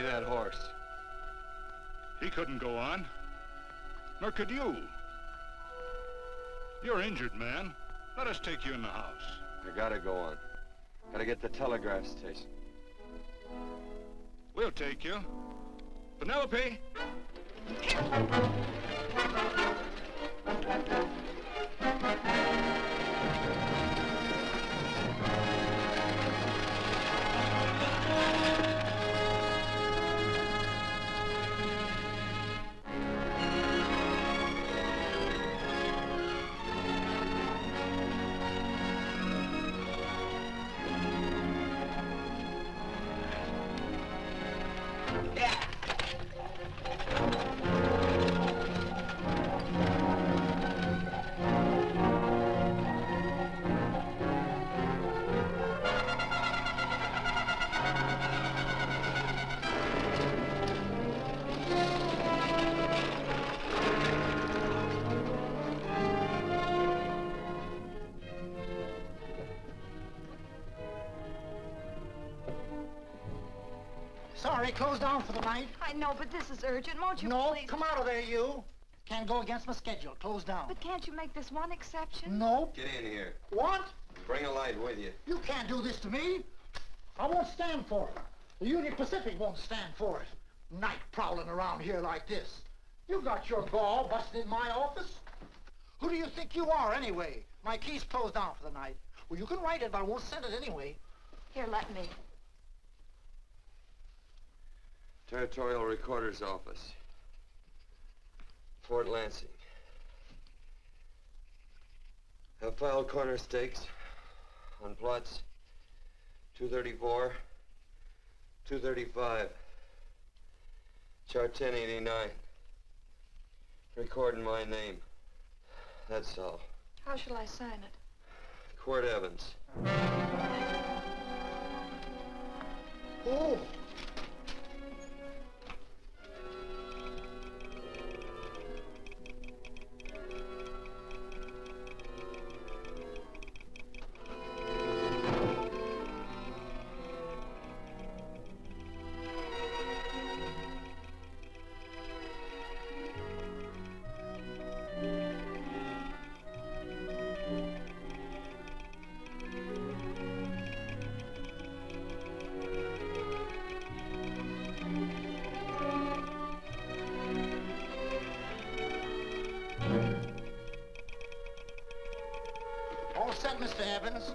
that horse. He couldn't go on. Nor could you. You're injured, man. Let us take you in the house. I gotta go on. Gotta get to the telegraph station. We'll take you. Penelope! Sorry, closed down for the night. I know, but this is urgent. Won't you No, please? come out of there, you. Can't go against my schedule. Closed down. But can't you make this one exception? No. Get in here. What? Bring a light with you. You can't do this to me. I won't stand for it. The Union Pacific won't stand for it. Night prowling around here like this. You got your gall busting in my office? Who do you think you are, anyway? My key's closed down for the night. Well, you can write it, but I won't send it anyway. Here, let me. Territorial Recorder's Office. Fort Lansing. Have filed corner stakes on plots 234, 235, chart 1089. Recording my name. That's all. How shall I sign it? Quirt Evans. Oh. All set, Mr. Evans.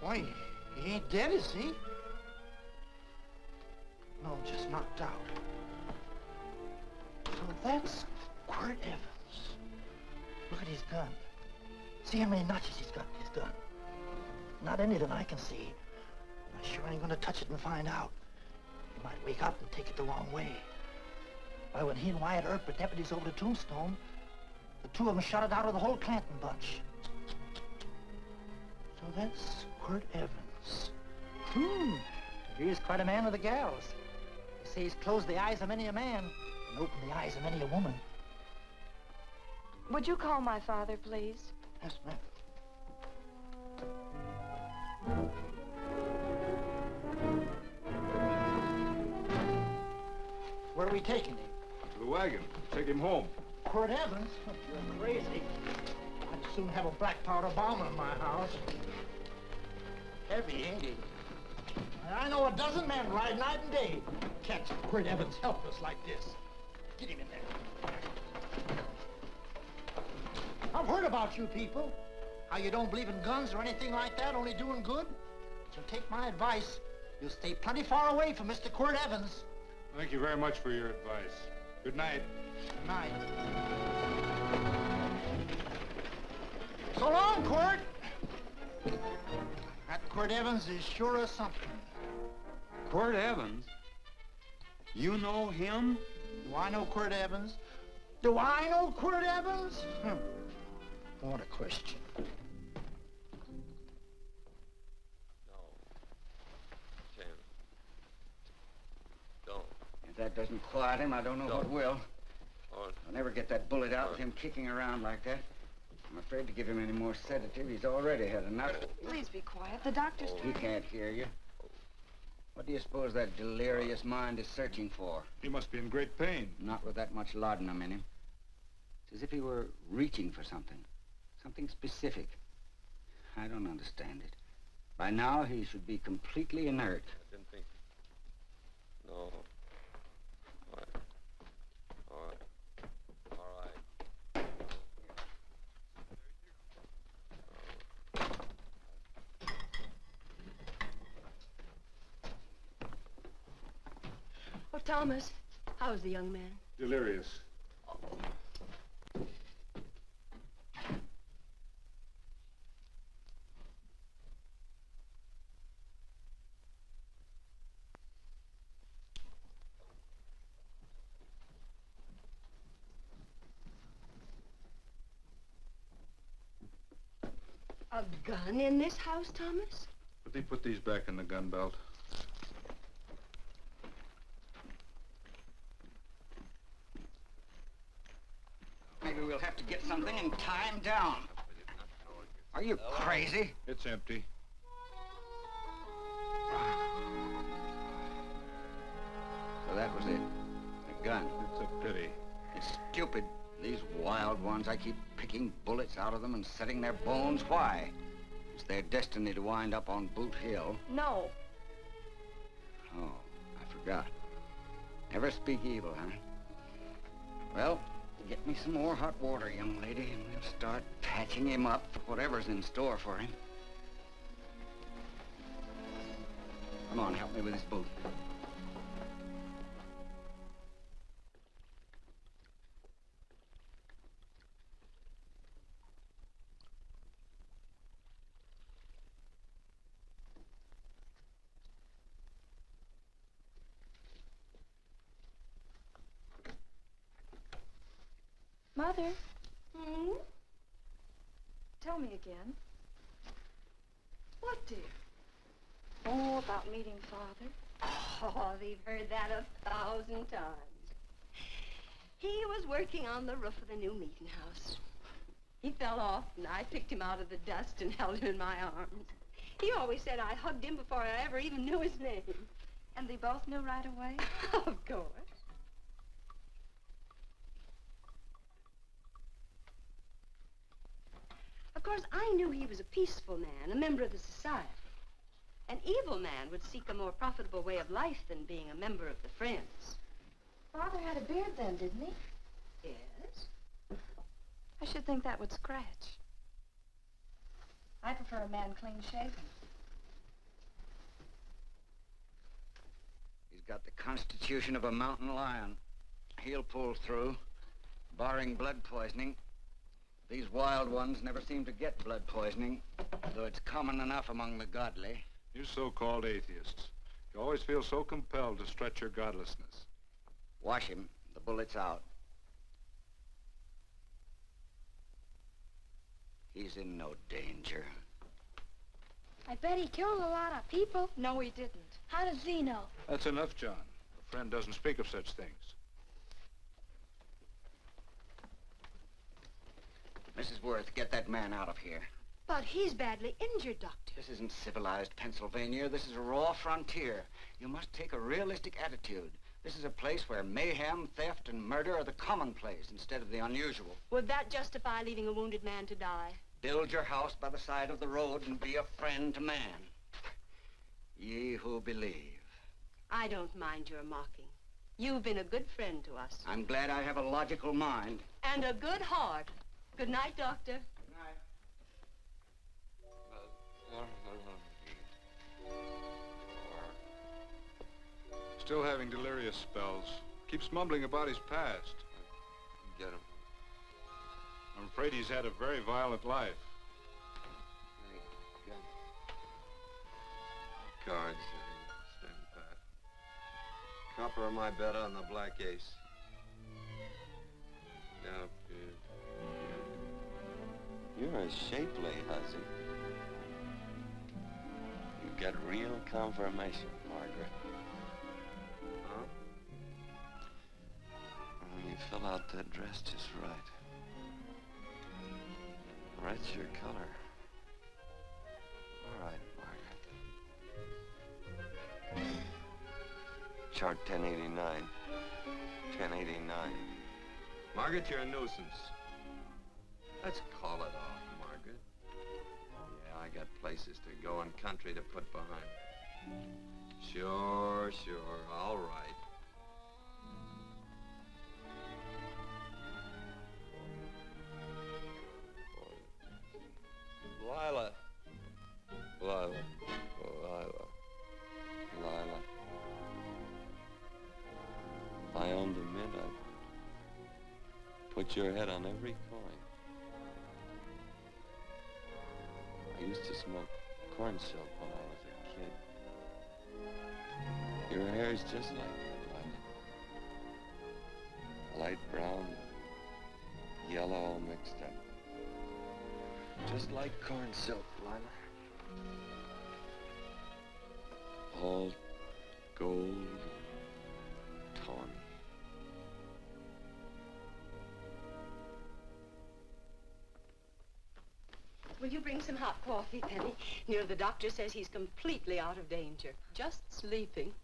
Why, he ain't dead, is he? No, just knocked out. So that's Quirt Evans. Look at his gun. See how many notches he's got in his gun. Not any that I can see. I sure ain't gonna touch it and find out. He might wake up and take it the wrong way. Why, when he and Wyatt Earp were deputies over the Tombstone, the two of them shot it out of the whole Clanton bunch. So that's Quirt Evans. He's quite a man with the gals. They say he's closed the eyes of many a man and opened the eyes of many a woman. Would you call my father, please? Yes, ma'am. Where are we taking him? To the wagon. Take him home. Quirt Evans? You're crazy. I'd soon have a black powder bomb in my house. Heavy, ain't he? I know a dozen men ride night and day. Catch Quirt Evans helpless like this. Get him in there. I've heard about you people. How you don't believe in guns or anything like that, only doing good. So take my advice. You'll stay plenty far away from Mr. Quirt Evans. Thank you very much for your advice. Good night. Good night. So long, Quirt. That Quirt Evans is sure of something. Quirt Evans? You know him? Do I know Quirt Evans? Do I know Quirt Evans? What a question. No. Tim. Don't. If that doesn't quiet him, I don't know what will. Or I'll never get that bullet out with him kicking around like that. I'm afraid to give him any more sedative. He's already had enough. Please be quiet. The doctor's He can't hear you. What do you suppose that delirious mind is searching for? He must be in great pain. Not with that much laudanum in him. It's as if he were reaching for something. Something specific. I don't understand it. By now, he should be completely inert. I didn't think... No. All right. All right. All right. Oh, Thomas, how's the young man? Delirious. A gun in this house, Thomas? But they put these back in the gun belt. Maybe we'll have to get something and tie him down. Are you crazy? It's empty. So that was it. The gun. It's a pity. It's stupid. These wild ones, I keep picking bullets out of them and setting their bones. Why? It's their destiny to wind up on Boot Hill. No. Oh, I forgot. Never speak evil, huh? Well, get me some more hot water, young lady, and we'll start patching him up for whatever's in store for him. Come on, help me with his boot. Mother, Hmm? tell me again. What, dear? Oh, about meeting Father. Oh, they've heard that 1,000 times. He was working on the roof of the new meeting house. He fell off, and I picked him out of the dust and held him in my arms. He always said I hugged him before I ever even knew his name. And they both knew right away? Of course. Of course, I knew he was a peaceful man, a member of the society. An evil man would seek a more profitable way of life than being a member of the Friends. Father had a beard then, didn't he? Yes? I should think that would scratch. I prefer a man clean shaven. He's got the constitution of a mountain lion. He'll pull through, barring blood poisoning. These wild ones never seem to get blood poisoning, though it's common enough among the godly. You so-called atheists. You always feel so compelled to stretch your godlessness. Wash him. The bullet's out. He's in no danger. I bet he killed a lot of people. No, he didn't. How does he know? That's enough, John. A friend doesn't speak of such things. Mrs. Worth, get that man out of here. But he's badly injured, Doctor. This isn't civilized Pennsylvania. This is a raw frontier. You must take a realistic attitude. This is a place where mayhem, theft, and murder are the commonplace instead of the unusual. Would that justify leaving a wounded man to die? Build your house by the side of the road and be a friend to man. Ye who believe. I don't mind your mocking. You've been a good friend to us. I'm glad I have a logical mind. And a good heart. Good night, Doctor. Good night. Still having delirious spells. Keeps mumbling about his past. Get him. I'm afraid he's had a very violent life. Cards. Stand pat. Copper am I better on the black ace? Now, you're a shapely hussy. You get real confirmation, Margaret. Huh? Well, you fill out that dress just right. Red's your color. All right, Margaret. Chart 1089. 1089. Margaret, you're a nuisance. Let's call it off, Margaret. Yeah, I got places to go and country to put behind. Sure, all right. Lila. If I owned a mint, I'd put your head on every coin. I used to smoke corn silk when I was a kid. Your hair's just like that, Lila. Light brown, yellow all mixed up. Just like corn silk, Lila. All gold, tawny. Will you bring some hot coffee, Penny? You know, the doctor says he's completely out of danger. Just sleeping.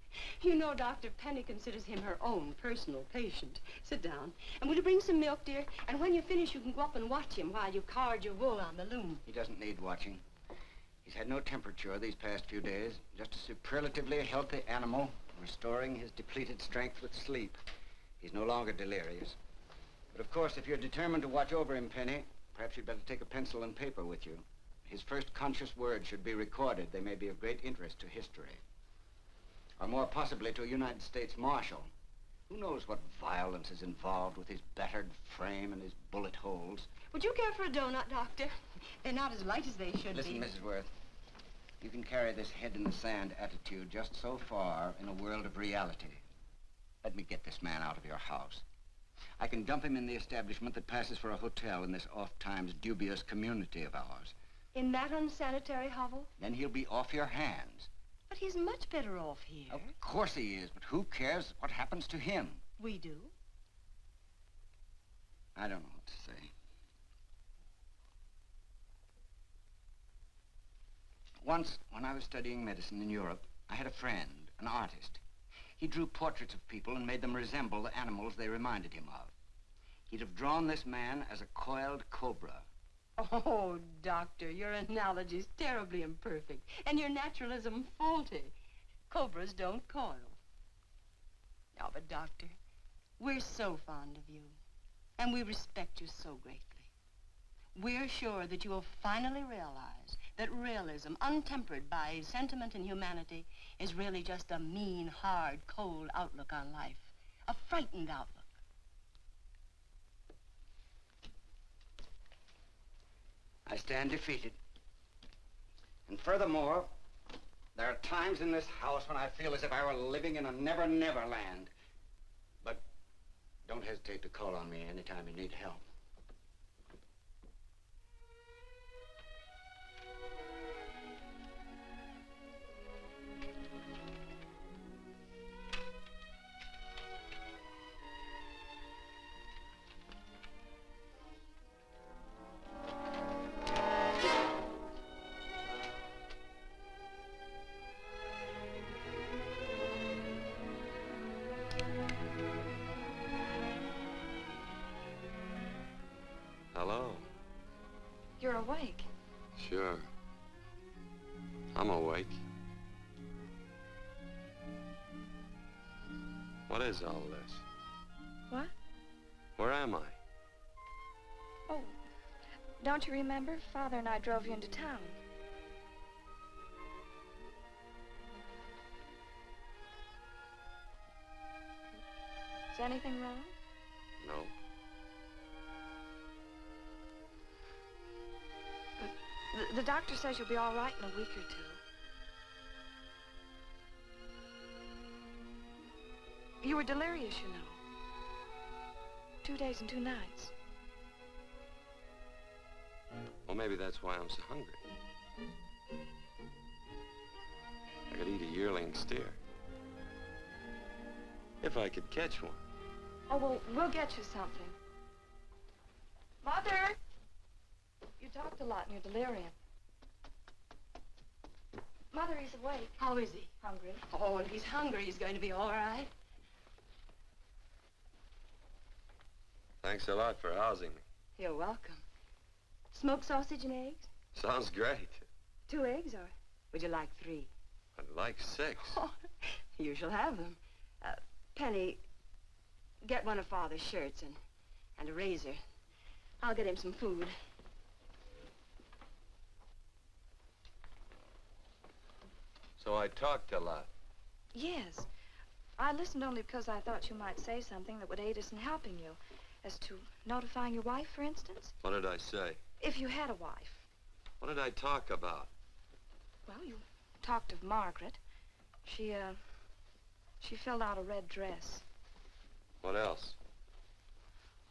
You know, Dr. Penny considers him her own personal patient. Sit down. And will you bring some milk, dear? And when you finish, you can go up and watch him while you card your wool on the loom. He doesn't need watching. He's had no temperature these past few days. Just a superlatively healthy animal, restoring his depleted strength with sleep. He's no longer delirious. But of course, if you're determined to watch over him, Penny, perhaps you'd better take a pencil and paper with you. His first conscious words should be recorded. They may be of great interest to history. Or more possibly to a United States Marshal. Who knows what violence is involved with his battered frame and his bullet holes. Would you care for a donut, Doctor? They're not as light as they should Listen, be. Mrs. Worth. You can carry this head-in-the-sand attitude just so far in a world of reality. Let me get this man out of your house. I can dump him in the establishment that passes for a hotel in this oft-times dubious community of ours. In that unsanitary hovel? Then he'll be off your hands. But he's much better off here. Of course he is, but who cares what happens to him? We do. I don't know what to say. Once, when I was studying medicine in Europe, I had a friend, an artist. He drew portraits of people and made them resemble the animals they reminded him of. He'd have drawn this man as a coiled cobra. Oh, Doctor, your analogy's terribly imperfect, and your naturalism faulty. Cobras don't coil. Now, but Doctor, we're so fond of you, and we respect you so greatly. We're sure that you will finally realize that realism, untempered by sentiment and humanity, is really just a mean, hard, cold outlook on life. A frightened outlook. I stand defeated. And furthermore, there are times in this house when I feel as if I were living in a never-never land. But don't hesitate to call on me anytime you need help. Hello. You're awake. Sure. I'm awake. What is all this? What? Where am I? Oh, don't you remember? Father and I drove you into town. Is anything wrong? No. The doctor says you'll be all right in a week or two. You were delirious, you know. 2 days and 2 nights. Well, maybe that's why I'm so hungry. I could eat a yearling steer. If I could catch one. Oh, well, we'll get you something. Mother! You talked a lot in your delirium. Mother, he's awake. How is he? Hungry. Oh, if he's hungry, he's going to be all right. Thanks a lot for housing me. You're welcome. Smoked sausage and eggs? Sounds great. 2 eggs, or would you like 3? I'd like 6. Oh, you shall have them. Penny, get one of Father's shirts and a razor. I'll get him some food. So I talked a lot. Yes. I listened only because I thought you might say something that would aid us in helping you. As to notifying your wife, for instance. What did I say? If you had a wife. What did I talk about? Well, you talked of Margaret. She filled out a red dress. What else?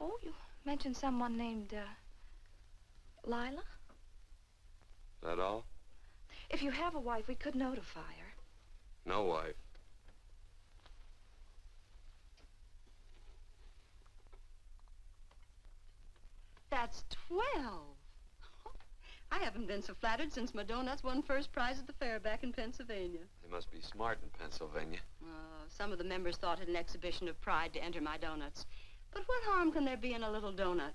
Oh, you mentioned someone named, Lila? That all? If you have a wife, we could notify her. No wife. That's 12. I haven't been so flattered since my donuts won first prize at the fair back in Pennsylvania. They must be smart in Pennsylvania. Some of the members thought it an exhibition of pride to enter my donuts. But what harm can there be in a little donut?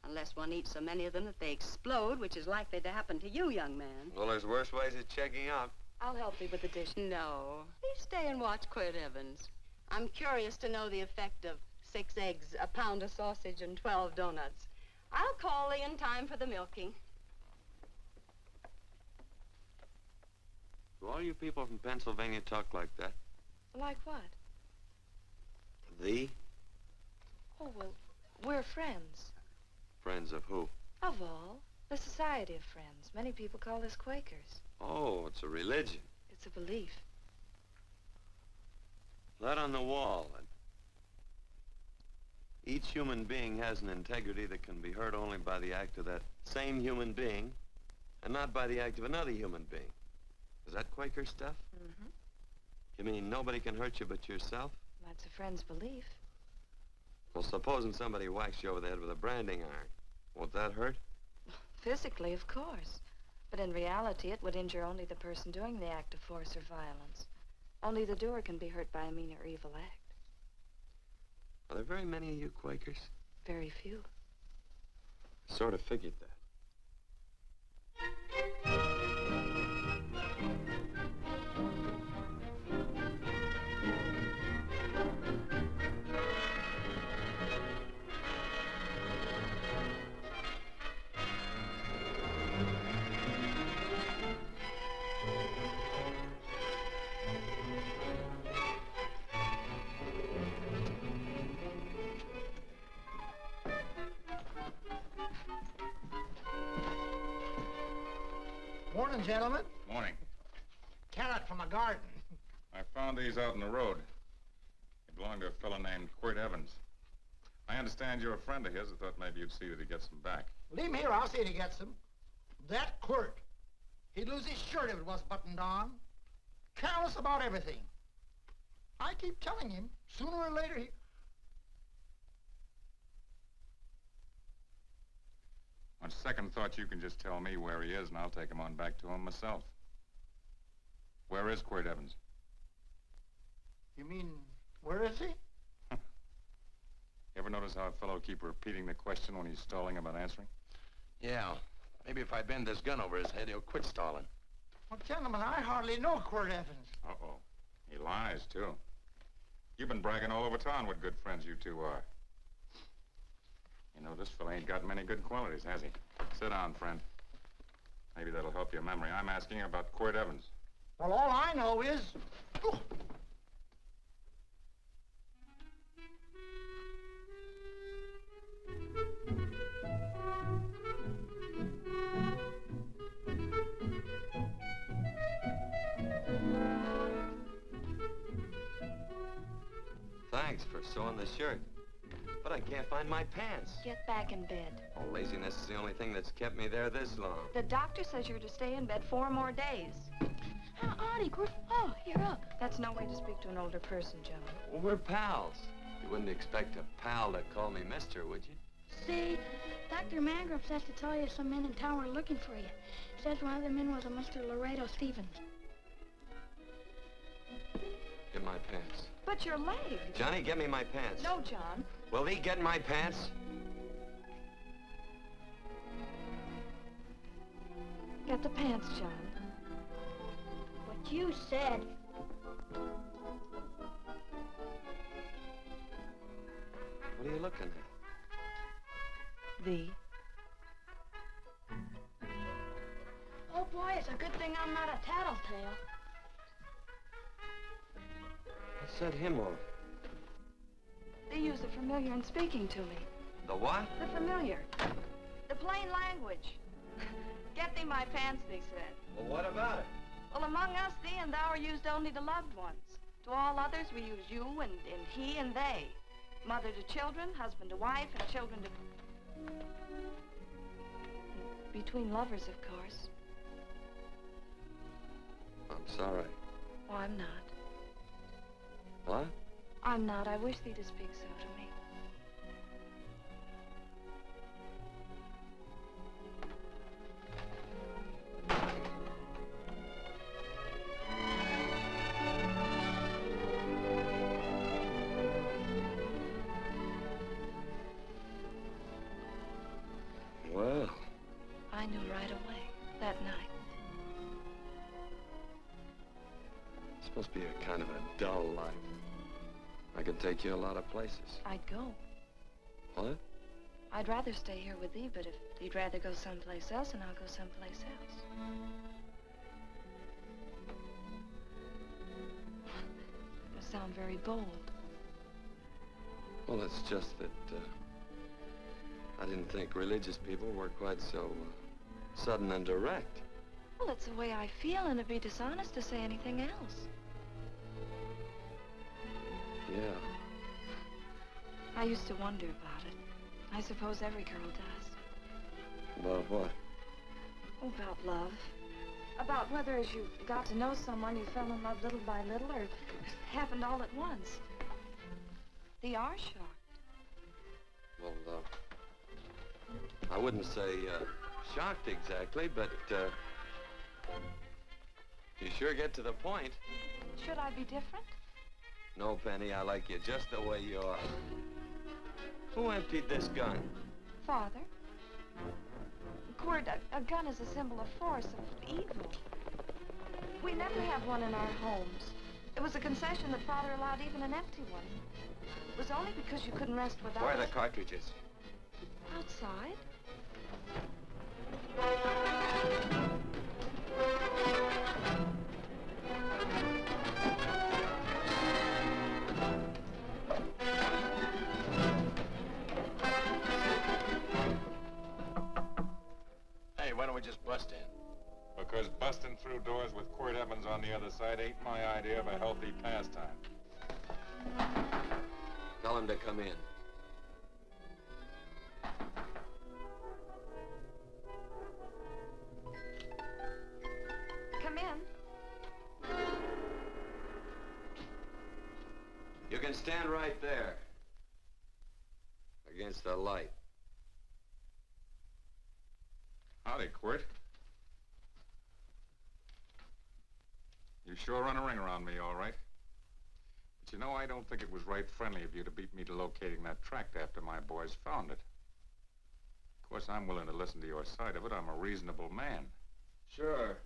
Unless one eats so many of them that they explode, which is likely to happen to you, young man. Well, there's worse ways of checking out. I'll help you with the dish. No. Please stay and watch Quirt Evans. I'm curious to know the effect of 6 eggs, a pound of sausage, and 12 donuts. I'll call Lee in time for the milking. Do all you people from Pennsylvania talk like that? Like what? Thee? Oh, well, we're friends. Friends of who? Of all. The Society of Friends. Many people call us Quakers. Oh, it's a religion. It's a belief. That on the wall. Each human being has an integrity that can be hurt only by the act of that same human being, and not by the act of another human being. Is that Quaker stuff? Mm-hmm. You mean nobody can hurt you but yourself? That's a friend's belief. Well, supposing somebody whacks you over the head with a branding iron. Won't that hurt? Physically, of course. But in reality, it would injure only the person doing the act of force or violence. Only the doer can be hurt by a mean or evil act. Are there very many of you Quakers? Very few. I sort of figured that. Morning, gentlemen. Morning. Carrot from a garden. I found these out in the road. They belong to a fellow named Quirt Evans. I understand you're a friend of his. I thought maybe you'd see that he gets them back. Leave him here, I'll see that he gets them. That Quirt. He'd lose his shirt if it was buttoned on. Careless about everything. I keep telling him, sooner or later he... On second thought, you can just tell me where he is, and I'll take him on back to him myself. Where is Quirt Evans? You mean, where is he? You ever notice how a fellow will keep repeating the question when he's stalling about answering? Yeah. Maybe if I bend this gun over his head, he'll quit stalling. Well, gentlemen, I hardly know Quirt Evans. Uh-oh. He lies, too. You've been bragging all over town what good friends you two are. You know, this fella ain't got many good qualities, has he? Sit down, friend. Maybe that'll help your memory. I'm asking about Quirt Evans. Well, all I know is... Oh. Thanks for sewing the shirt. But I can't find my pants. Get back in bed. Oh, laziness is the only thing that's kept me there this long. The doctor says you're to stay in bed 4 more days. Howdy, Quirt. Oh, you're up. That's no way to speak to an older person, Joe. Well, we're pals. You wouldn't expect a pal to call me mister, would you? see, Dr. Mangrove says to tell you some men in town were looking for you. Says one of the men was a Mr. Laredo Stevens. Get my pants. But your leg. Johnny, get me my pants. No, John. Will he get my pants? Get the pants, John. What you said. What are you looking at? Thee. Oh, boy, it's a good thing I'm not a tattletale. Set him off. They use the familiar in speaking to me. The what? The familiar. The plain language. Get thee my pants, they said. Well, what about it? Well, among us, thee and thou are used only to loved ones. To all others, we use you and he and they. Mother to children, husband to wife, and children to... Between lovers, of course. I'm sorry. Oh, I'm not. What? I'm not. I wish thee to speak so to me. Well. I knew right away, that night. This must be a kind of a dull life. I could take you a lot of places. I'd go. What? I'd rather stay here with thee, but if you'd rather go someplace else, then I'll go someplace else. It must sound very bold. Well, it's just that, I didn't think religious people were quite so, sudden and direct. Well, it's the way I feel, and it'd be dishonest to say anything else. Yeah. I used to wonder about it. I suppose every girl does. About what? Oh, about love. About whether as you got to know someone, you fell in love little by little, or it happened all at once. They are shocked. Well, I wouldn't say, shocked exactly, but, you sure get to the point. Should I be different? No, Penny, I like you just the way you are. Who emptied this gun? Father. Quirt, a gun is a symbol of force, of evil. We never have one in our homes. It was a concession that Father allowed even an empty one. It was only because you couldn't rest without Where are it. the cartridges? Outside. Hey, why don't we just bust in? Because busting through doors with Quirt Evans on the other side ain't my idea of a healthy pastime. Tell him to come in. Come in. You can stand right there. Against the light. Howdy, Quirt. You sure run a ring around me, all right. But you know, I don't think it was right friendly of you to beat me to locating that tract after my boys found it. Of course, I'm willing to listen to your side of it. I'm a reasonable man. Sure.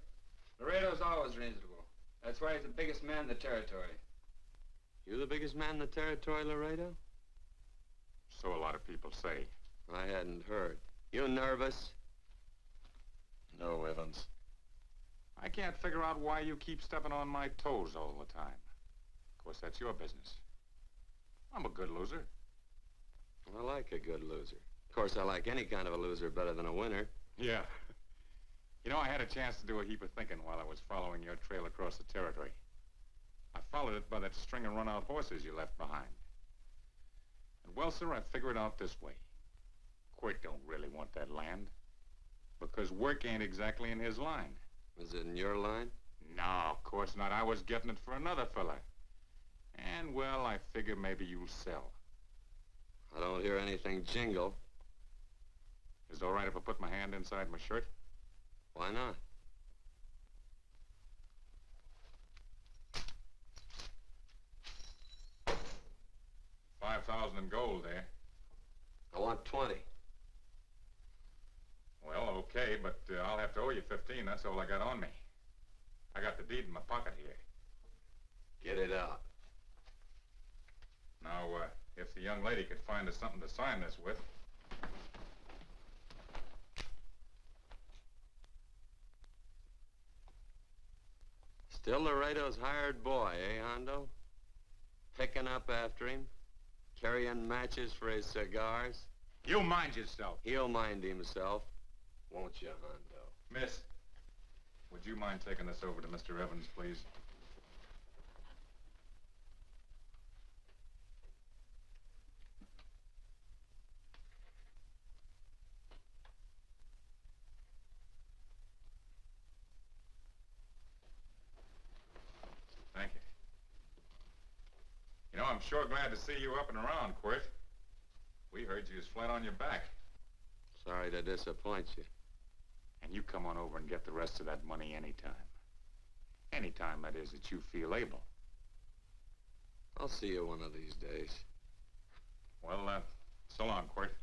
Laredo's always reasonable. That's why he's the biggest man in the territory. You the biggest man in the territory, Laredo? So a lot of people say. I hadn't heard. You nervous? No, Evans. I can't figure out why you keep stepping on my toes all the time. Of course, that's your business. I'm a good loser. I like a good loser. Of course, I like any kind of a loser better than a winner. Yeah. You know, I had a chance to do a heap of thinking while I was following your trail across the territory. I followed it by that string of run-out horses you left behind. And, well, sir, I figured it out this way. Quirt don't really want that land. Because work ain't exactly in his line. Is it in your line? No, of course not. I was getting it for another fella. And, well, I figure maybe you'll sell. I don't hear anything jingle. Is it all right if I put my hand inside my shirt? Why not? $5,000 in gold, eh? I want 20. Well, okay, but I'll have to owe you 15. That's all I got on me. I got the deed in my pocket here. Get it out. Now, if the young lady could find us something to sign this with. Still Laredo's hired boy, eh, Hondo? Picking up after him, carrying matches for his cigars. You mind yourself. He'll mind himself, won't you, Hondo? Miss, would you mind taking this over to Mr. Evans, please? Thank you. You know, I'm sure glad to see you up and around, Quirt. We heard you was flat on your back. Sorry to disappoint you. And you come on over and get the rest of that money anytime. Anytime, that is, that you feel able. I'll see you one of these days. Well, so long, Quirt.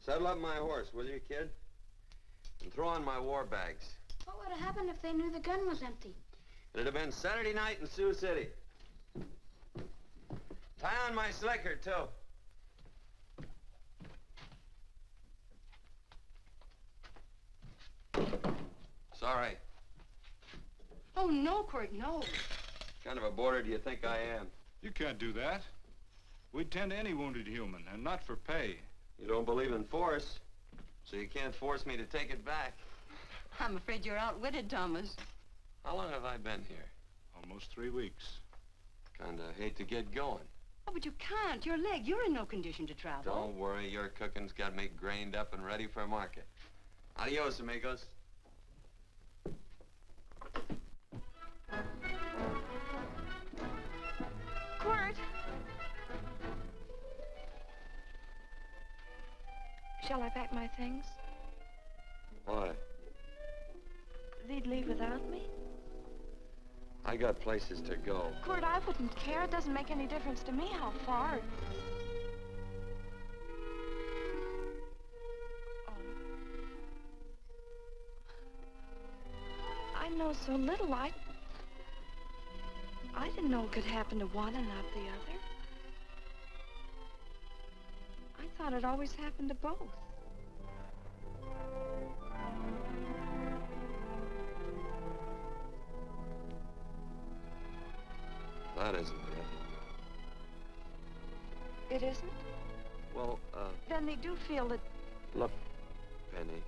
Saddle up my horse, will you, kid? And throw on my war bags. What would have happened if they knew the gun was empty? It'd have been Saturday night in Sioux City. Tie on my slicker, too. Sorry. Oh, no, Quirt, no. What kind of a boarder do you think I am? You can't do that. We'd tend to any wounded human, and not for pay. You don't believe in force, so you can't force me to take it back. I'm afraid you're outwitted, Thomas. How long have I been here? Almost 3 weeks. Kinda hate to get going. Oh, but you can't. Your leg, you're in no condition to travel. Don't worry, your cooking's got me grained up and ready for market. Adios, amigos. Quirt! Shall I pack my things? Why? They'd leave without me? I got places to go. Quirt, I wouldn't care. It doesn't make any difference to me how far. Oh. I know so little. I didn't know it could happen to one and not the other. I thought it always happened to both. That isn't it. It isn't? Well, Then they do feel that... look, Penny,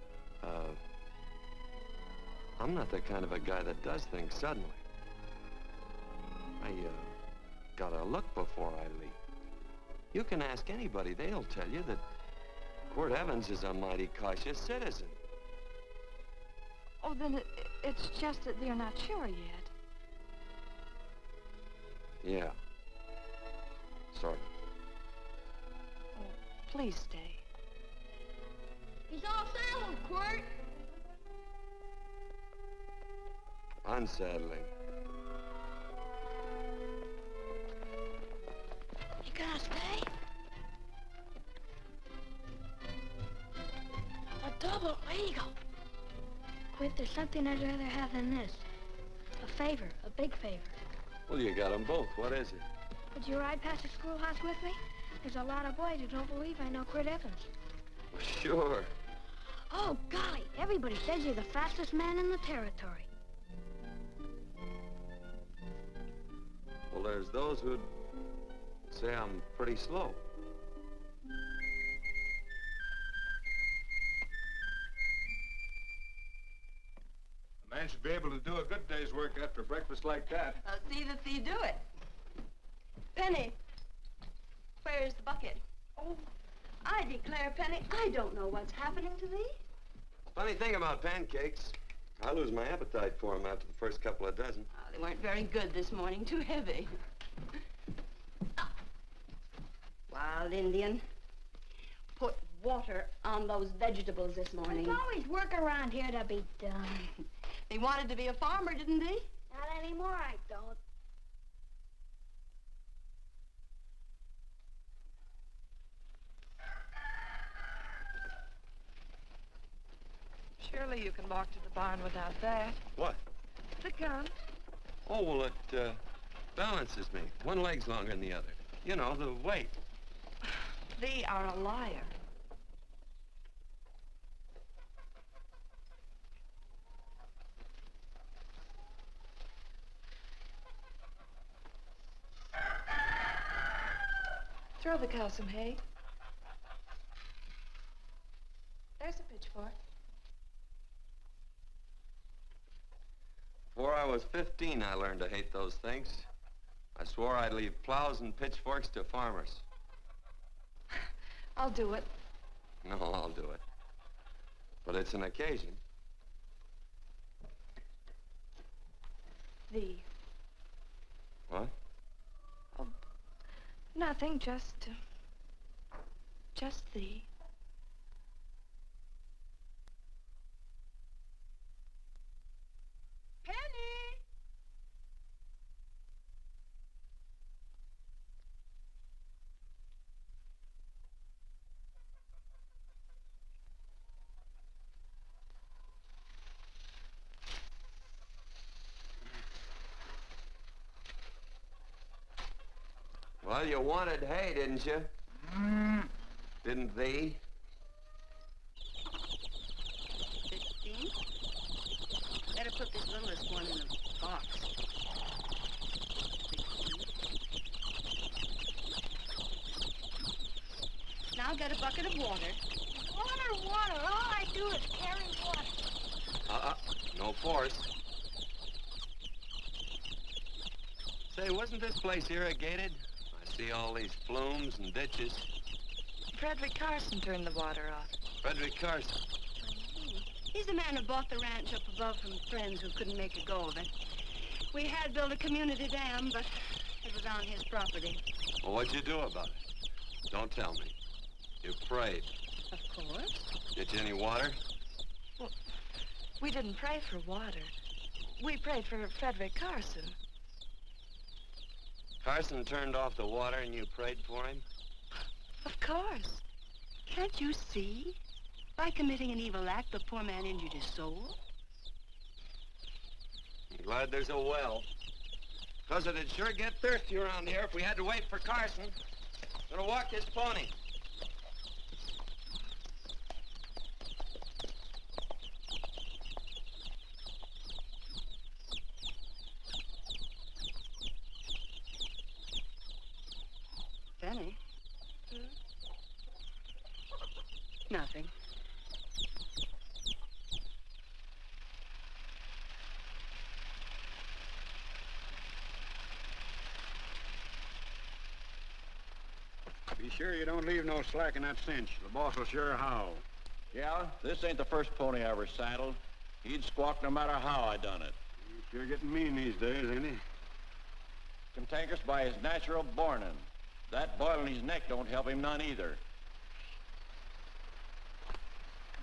I'm not the kind of a guy that does things suddenly. I, gotta look before I leap. You can ask anybody, they'll tell you that Quirt Evans is a mighty cautious citizen. Oh, then it's just that they're not sure yet. Yeah. Sort of. Oh, please stay. He's all saddled, Quirt. Unsettling. You gonna stay? A double eagle. Quirt, there's something I'd rather have than this. A favor, a big favor. Well, you got them both. What is it? Would you ride past the schoolhouse with me? There's a lot of boys who don't believe I know Quirt Evans. Well, sure. Oh, golly, everybody says you're the fastest man in the territory. Well, there's those who'd say I'm pretty slow. The I should be able to do a good day's work after breakfast like that. See that you do it. Penny, where's the bucket? Oh, I declare, Penny, I don't know what's happening to thee. Funny thing about pancakes, I lose my appetite for them after the first couple of dozen. Oh, they weren't very good this morning, too heavy. Wild Indian, put water on those vegetables this morning. There's always work around here to be done. He wanted to be a farmer, didn't he? Not anymore, I don't. Surely you can walk to the barn without that. What? The gun. Oh, well, it balances me. One leg's longer than the other. You know, the weight. Thee are a liar. Throw the cow some hay. There's a pitchfork. Before I was 15, I learned to hate those things. I swore I'd leave plows and pitchforks to farmers. I'll do it. No, I'll do it. But it's an occasion. Thee. What? Oh, nothing, just thee. Penny! Well, you wanted hay, didn't you? Didn't thee? 15? Better put this littlest one in the box. 16. Now get a bucket of water. Water. All I do is carry water. No force. Say, wasn't this place irrigated? I see all these flumes and ditches. Frederick Carson turned the water off. Frederick Carson. He's the man who bought the ranch up above from friends who couldn't make a go of it. We had built a community dam, but it was on his property. Well, what'd you do about it? Don't tell me. You prayed. Of course. Get you any water? Well, we didn't pray for water. We prayed for Frederick Carson. Carson turned off the water and you prayed for him? Of course. Can't you see? By committing an evil act, the poor man injured his soul. I'm glad there's a well. Because it'd sure get thirsty around here if we had to wait for Carson. Gonna walk his pony. Penny? Nothing. Be sure you don't leave no slack in that cinch. The boss will sure howl. Yeah, this ain't the first pony I ever saddled. He'd squawk no matter how I done it. He's sure getting mean these days, ain't he? Cantankerous by his natural bornin'. That boil in his neck don't help him none either.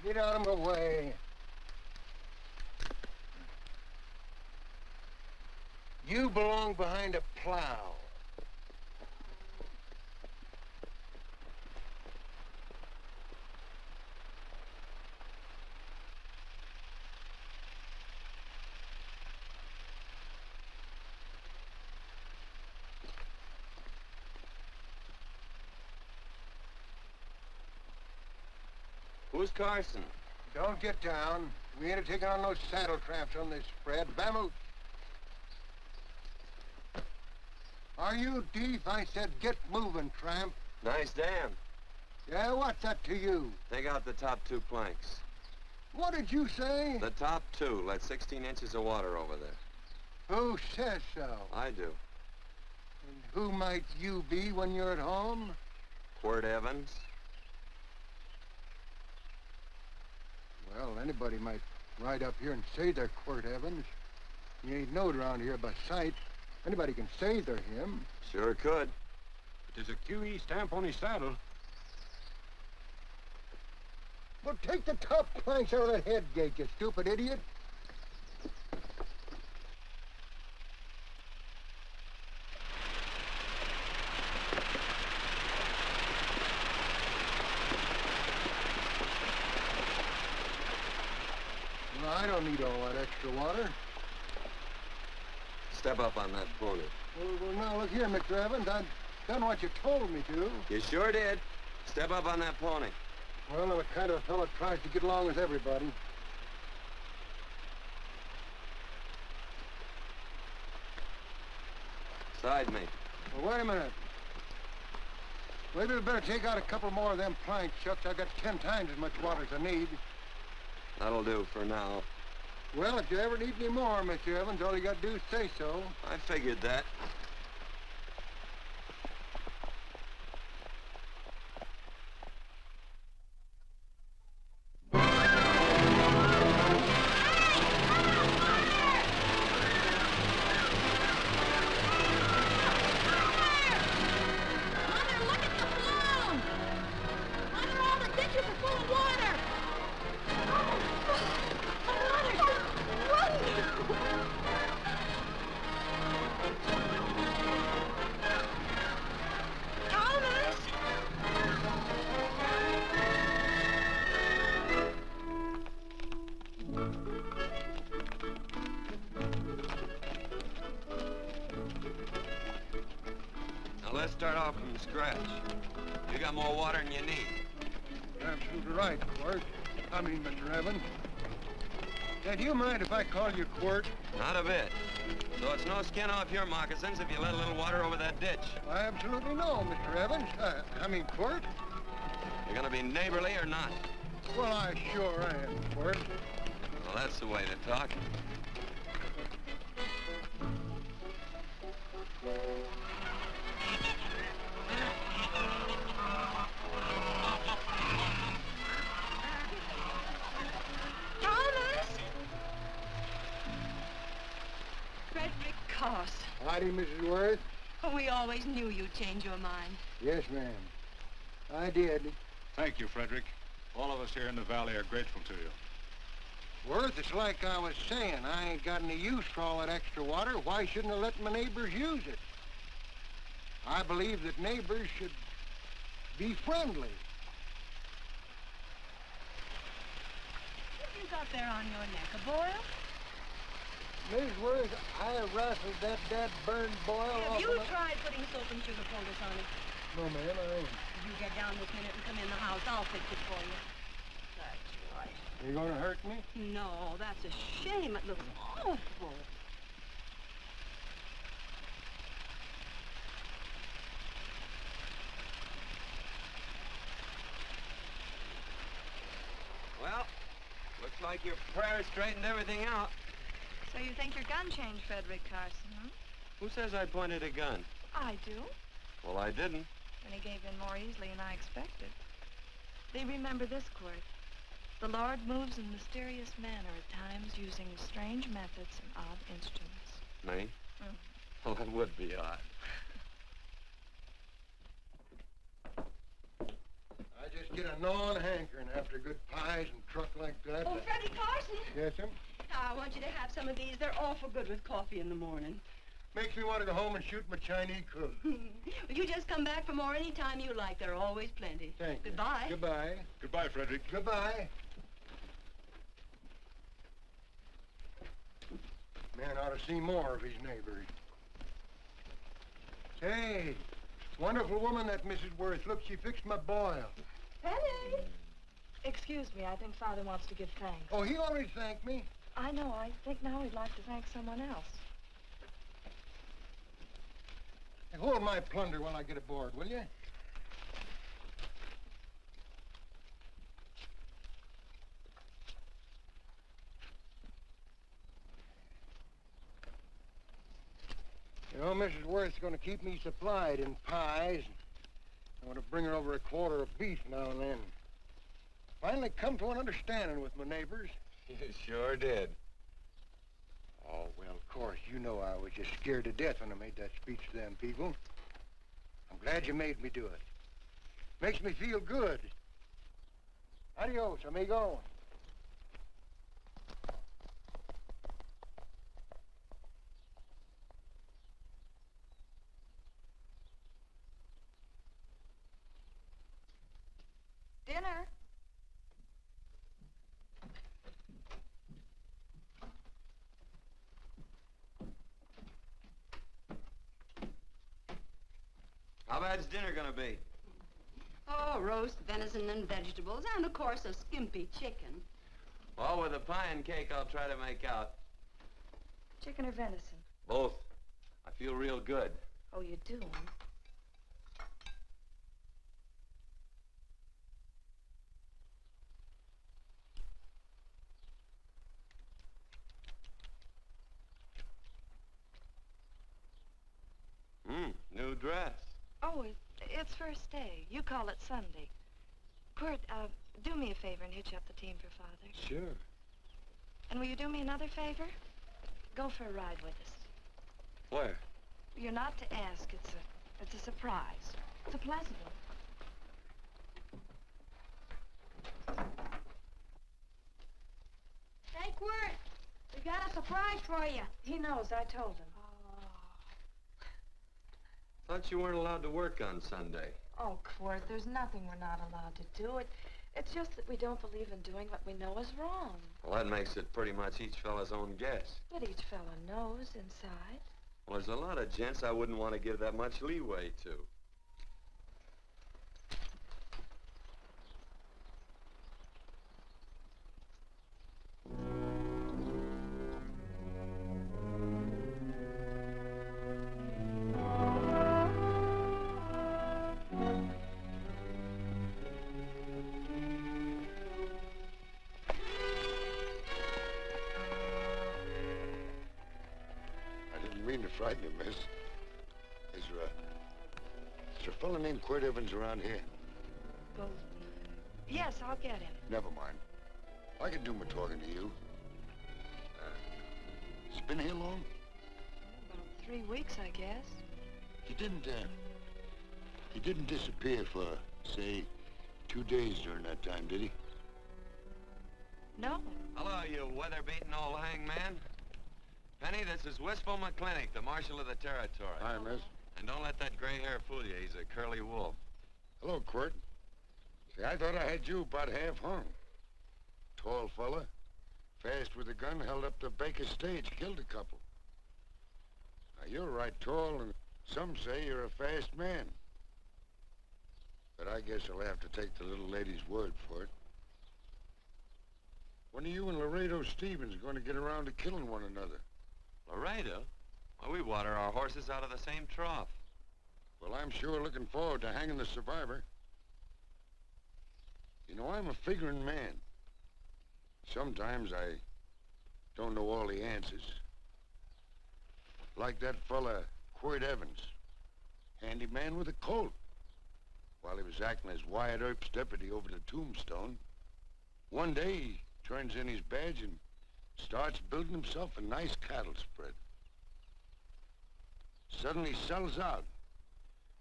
Get out of my way. You belong behind a plow. Who's Carson? Don't get down. We ain't taking on no saddle tramps on this spread. Vamoose. Are you deef? I said get moving, tramp. Nice dam. Yeah, what's that to you? Take out the top 2 planks. What did you say? The top two. Let 16 inches of water over there. Who says so? I do. And who might you be when you're at home? Quirt Evans. Well, anybody might ride up here and say they're Quirt Evans. He ain't knowed around here by sight. Anybody can say they're him. Sure could. There's a QE stamp on his saddle. Well, take the top planks out of that head gate, you stupid idiot. Well, I don't need all that extra water. Step up on that pony. Well, now, look here, Mr. Evans. I've done what you told me to. You sure did. Step up on that pony. Well, I'm the kind of fellow that tries to get along with everybody. Side me. Well, wait a minute. Maybe we better take out a couple more of them planks, Chuck. I got 10 times as much water as I need. That'll do for now. Well, if you ever need any more, Mr. Evans, all you got to do is say so. I figured that. Let's start off from scratch. You got more water than you need. You're absolutely right, Quirt. Mr. Evans. Do you mind if I call you Quirt? Not a bit. So it's no skin off your moccasins if you let a little water over that ditch. I absolutely know, Mr. Evans. Quirt. You're gonna be neighborly or not? Well, I sure am, Quirt. Well, that's the way to talk. Howdy, Mrs. Worth. Oh, we always knew you'd change your mind. Yes, ma'am. I did. Thank you, Frederick. All of us here in the valley are grateful to you. Worth, it's like I was saying. I ain't got any use for all that extra water. Why shouldn't I let my neighbors use it? I believe that neighbors should be friendly. What have you got there on your neck, a boil? Mrs. Worth, I wrestled that burned boil off. Have you tried putting soap and sugar poultice on it? No, ma'am, I ain't. You get down this minute and come in the house. I'll fix it for you. That's right. You gonna hurt me? No, that's a shame. It looks awful. Well, looks like your prayer straightened everything out. So you think your gun changed Frederick Carson, huh? Who says I pointed a gun? I do. Well, I didn't. And he gave in more easily than I expected. They remember this, Quirt. The Lord moves in mysterious manner at times using strange methods and odd instruments. Me? Mm. Well, that would be odd. I just get a gnawing hankering after good pies and truck like that. Oh, Freddie Carson. Yes, ma'am? I want you to have some of these. They're awful good with coffee in the morning. Makes me want to go home and shoot my Chinese cook. Well, you just come back for more any time you like. There are always plenty. Thank you. Goodbye. Goodbye. Goodbye, Frederick. Goodbye. Man ought to see more of his neighbors. Hey, wonderful woman, that Mrs. Worth. Look, she fixed my boil. Penny! Excuse me, I think Father wants to give thanks. Oh, he already thanked me. I know. I think now he'd like to thank someone else. Hey, hold my plunder while I get aboard, will you? know, Mrs. Worth's going to keep me supplied in pies. I'm going to bring her over a quarter of beef now and then. Finally come to an understanding with my neighbors. You sure did. Oh, well, of course, you know I was just scared to death when I made that speech to them people. I'm glad you made me do it. Makes me feel good. Adios, amigo. Dinner. How bad's dinner gonna be? Oh, roast venison and vegetables, and of course a skimpy chicken. Well, with a pie and cake, I'll try to make out. Chicken or venison? Both. I feel real good. Oh, you do, huh? New dress. Oh, it's first day. You call it Sunday. Quirt, do me a favor and hitch up the team for Father. Sure. And will you do me another favor? Go for a ride with us. Where? You're not to ask. It's a surprise. It's a pleasant one. Hey, Quirt, we got a surprise for you. He knows. I told him. Thought you weren't allowed to work on Sunday. Oh, Quirt, there's nothing we're not allowed to do. It's just that we don't believe in doing what we know is wrong. Well, that makes it pretty much each fella's own guess. But each fella knows inside. Well, there's a lot of gents I wouldn't want to give that much leeway to. Frighten you, miss. Is there a fella named Quirt Evans around here? Well, yes, I'll get him. Never mind. I can do my talking to you. He's been here long? About 3 weeks, I guess. He didn't disappear for, say, 2 days during that time, did he? No. Hello, you weather-beaten old hangman. Penny, this is Wistful McClintock, the Marshal of the Territory. Hi, miss. And don't let that gray hair fool you. He's a curly wolf. Hello, Quirt. See, I thought I had you about half hung. Tall fella, fast with a gun, held up the Baker's stage, killed a couple. Now, you're right tall, and some say you're a fast man. But I guess I'll have to take the little lady's word for it. When are you and Laredo Stevens going to get around to killing one another? Laredo? Well, we water our horses out of the same trough. Well, I'm sure looking forward to hanging the survivor. You know, I'm a figuring man. Sometimes I don't know all the answers. Like that fella, Quirt Evans. Handy man with a Colt. While he was acting as Wyatt Earp's deputy over the Tombstone, one day he turns in his badge and starts building himself a nice cattle spread. Suddenly sells out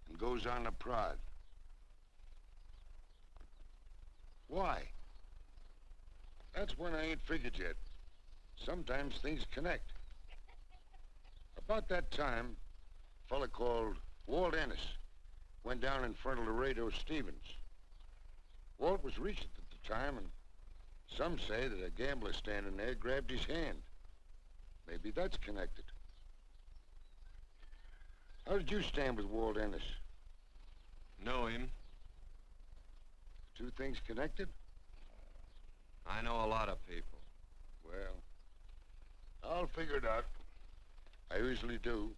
and goes on a prod. Why? That's when I ain't figured yet. Sometimes things connect. About that time, a fella called Walt Ennis went down in front of Laredo Stevens. Walt was Regent at the time, and some say that a gambler standing there grabbed his hand. Maybe that's connected. How did you stand with Walt Ennis? Know him. Two things connected? I know a lot of people. Well, I'll figure it out. I usually do.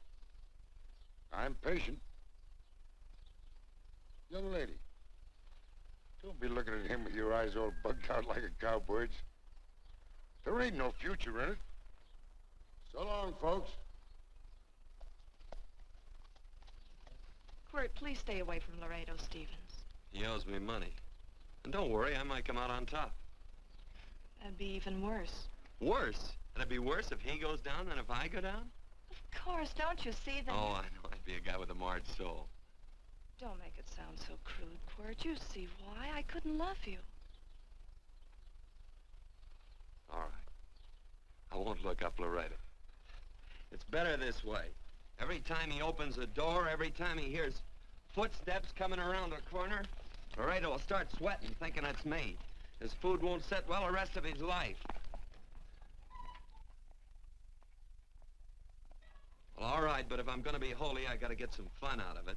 I'm patient. Young lady, don't be looking at him with your eyes all bugged out like a cowbird's. There ain't no future in it. So long, folks. Quirt, please stay away from Laredo Stevens. He owes me money. And don't worry, I might come out on top. That'd be even worse. Worse? It'd be worse if he goes down than if I go down? Of course, don't you see that? Oh, I know. I'd be a guy with a marred soul. Don't make it sound so crude, Quirt. You see why I couldn't love you. All right. I won't look up Laredo. It's better this way. Every time he opens a door, every time he hears footsteps coming around a corner, Laredo will start sweating, thinking it's me. His food won't sit well the rest of his life. Well, all right, but if I'm gonna be holy, I gotta get some fun out of it.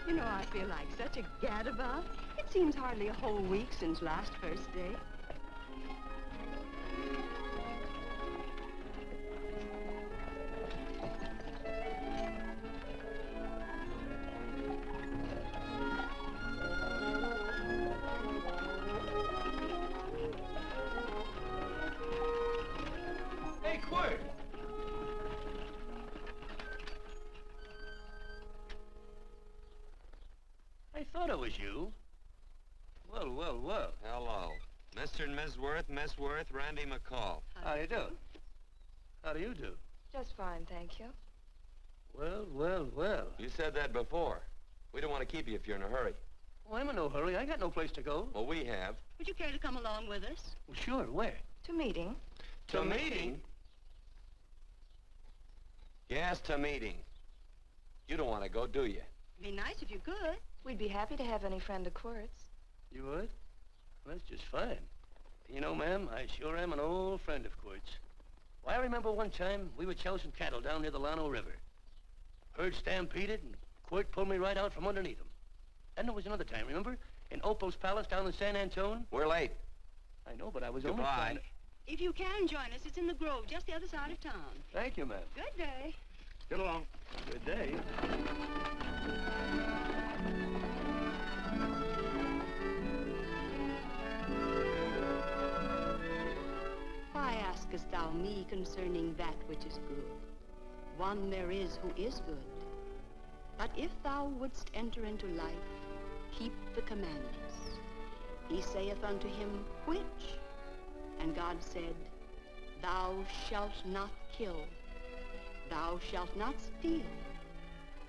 You know, I feel like such a gadabout. It seems hardly a whole week since last first day. Hey, Quirt! I thought it was you. Well, well, well. Hello. Mr. and Miss Worth, Randy McCall. How do you do? How do you do? Just fine, thank you. Well, well, well. You said that before. We don't want to keep you if you're in a hurry. Well, I'm in no hurry. I got no place to go. Well, we have. Would you care to come along with us? Well, sure. Where? To meeting. To meeting? Yes, to meeting. You don't want to go, do you? Be nice if you could. We'd be happy to have any friend of Quirt's. You would? Well, that's just fine. You know, ma'am, I sure am an old friend of Quirt's. Why, I remember one time we were chousing cattle down near the Llano River. Herd stampeded, and Quirt pulled me right out from underneath him. Then there was another time, remember? In Opal's Palace down in San Antone? We're late. I know, but I was only Goodbye. trying to... If you can join us, it's in the Grove, just the other side of town. Thank you, ma'am. Good day. Get along. Good day. Why askest thou me concerning that which is good? One there is who is good. But if thou wouldst enter into life, keep the commandments. He saith unto him, which? And God said, thou shalt not kill. Thou shalt not steal.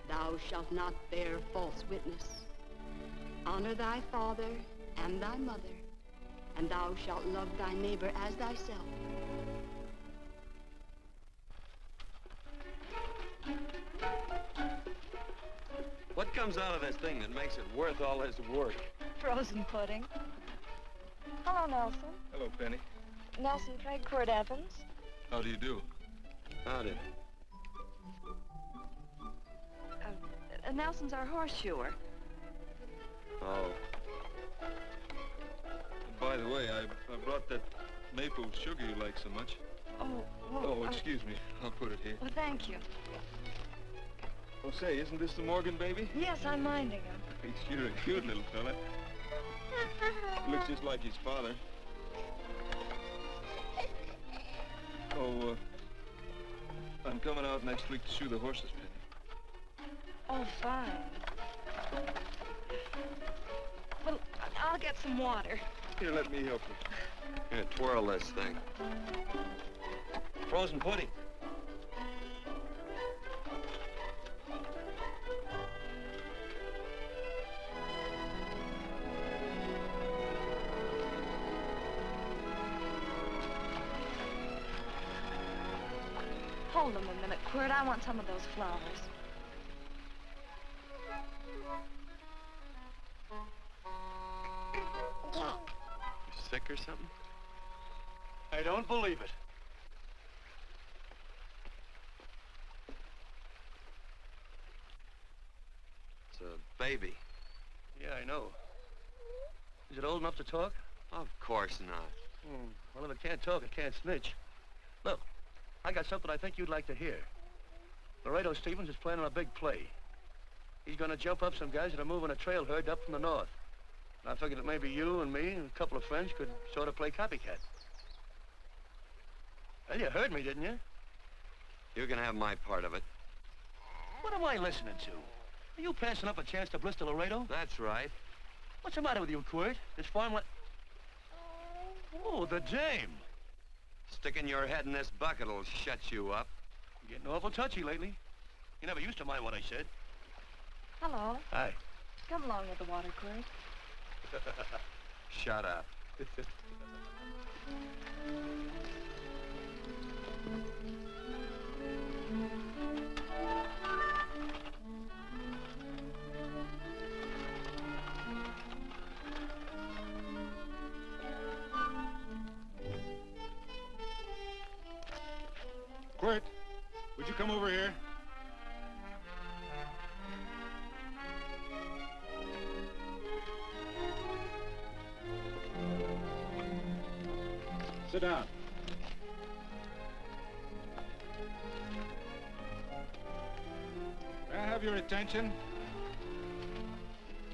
Thou shalt not bear false witness. Honor thy father and thy mother, and thou shalt love thy neighbor as thyself. What comes out of this thing that makes it worth all this work? Frozen pudding. Hello, Nelson. Hello, Penny. Nelson Craig, Quirt Evans. How do you do? Howdy. Nelson's our horseshoer. Oh. By the way, I brought that maple sugar you like so much. Oh, well, Oh, excuse me. I'll put it here. Well, thank you. Oh, say, isn't this the Morgan baby? Yes, I'm minding him. He's sure a cute little fella. Looks just like his father. Oh, I'm coming out next week to shoe the horses, Penny. Oh, fine. Well, I'll get some water. Here, let me help you. Here, twirl this thing. Frozen pudding. Hold them a minute, Quirt. I want some of those flowers. You sick or something? I don't believe it. It's a baby. Yeah, I know. Is it old enough to talk? Of course not. Well, if it can't talk, it can't snitch. Look, I got something I think you'd like to hear. Laredo Stevens is planning a big play. He's going to jump up some guys that are moving a trail herd up from the north. And I figured that maybe you and me and a couple of friends could sort of play copycat. Well, you heard me, didn't you? You can have my part of it. What am I listening to? Are you passing up a chance to blister Laredo? That's right. What's the matter with you, Quirt? This farm Oh, the dame. Sticking your head in this bucket will shut you up. You're getting awful touchy lately. You never used to mind what I said. Hello. Hi. Come along with the water, Quirt. Shut up. Quirt, would you come over here? Sit down. May I have your attention?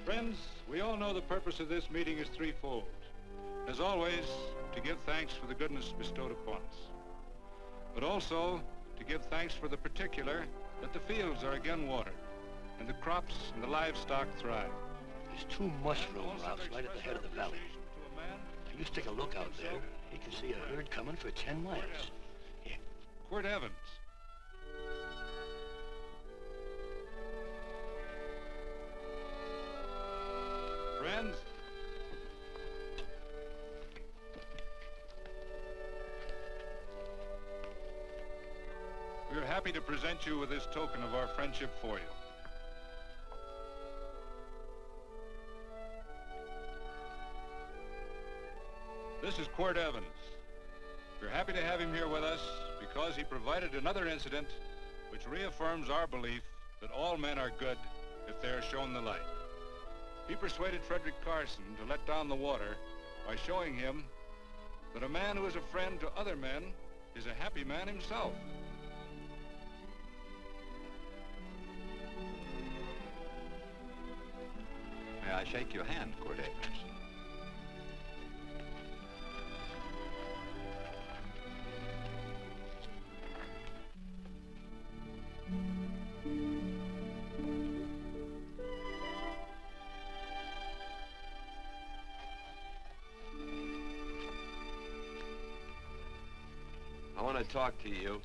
Friends, we all know the purpose of this meeting is threefold. As always, to give thanks for the goodness bestowed upon us, but also to give thanks for the particular that the fields are again watered and the crops and the livestock thrive. There's two mushroom routes right at the head of the valley. If you stick a look out there, you can see a herd coming for 10 miles. Here. Quirt Evans. Friends, we are happy to present you with this token of our friendship for you. This is Quirt Evans. We're happy to have him here with us because he provided another incident which reaffirms our belief that all men are good if they are shown the light. He persuaded Frederick Carson to let down the water by showing him that a man who is a friend to other men is a happy man himself. May I shake your hand, Quirt Evans? I want to talk to you.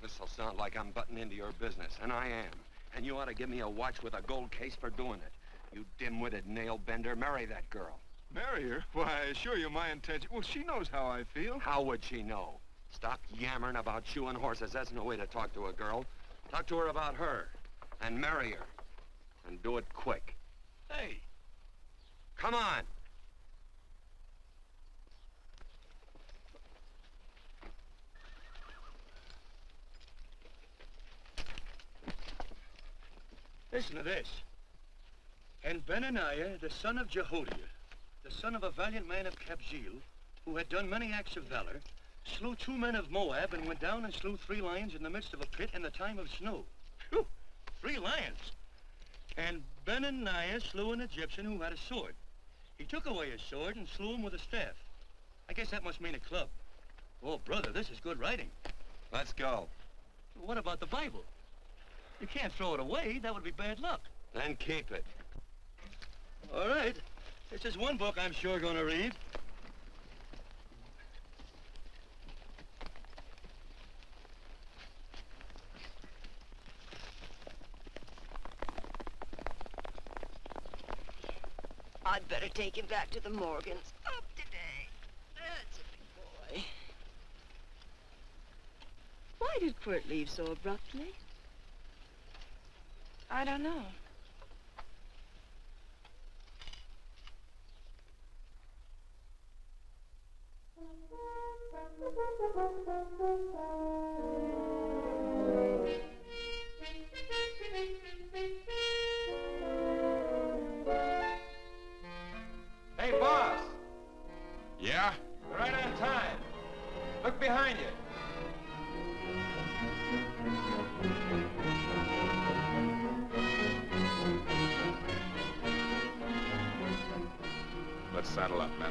This'll sound like I'm butting into your business, and I am. And you ought to give me a watch with a gold case for doing it. You dim-witted nail-bender, marry that girl. Marry her? Why, I assure you my intention... Well, she knows how I feel. How would she know? Stop yammering about shoeing horses. That's no way to talk to a girl. Talk to her about her, and marry her. And do it quick. Hey. Come on. Listen to this. And Benaniah, the son of Jehoiada, the son of a valiant man of Kabzeel, who had done many acts of valor, slew 2 men of Moab and went down and slew 3 lions in the midst of a pit in the time of snow. Phew! 3 lions. And Benaniah slew an Egyptian who had a sword. He took away his sword and slew him with a staff. I guess that must mean a club. Oh, brother, this is good writing. Let's go. What about the Bible? You can't throw it away. That would be bad luck. Then keep it. All right. This is one book I'm sure going to read. I'd better take him back to the Morgans. Up today. That's a big boy. Why did Quirt leave so abruptly? I don't know. behind you. Let's saddle up, men.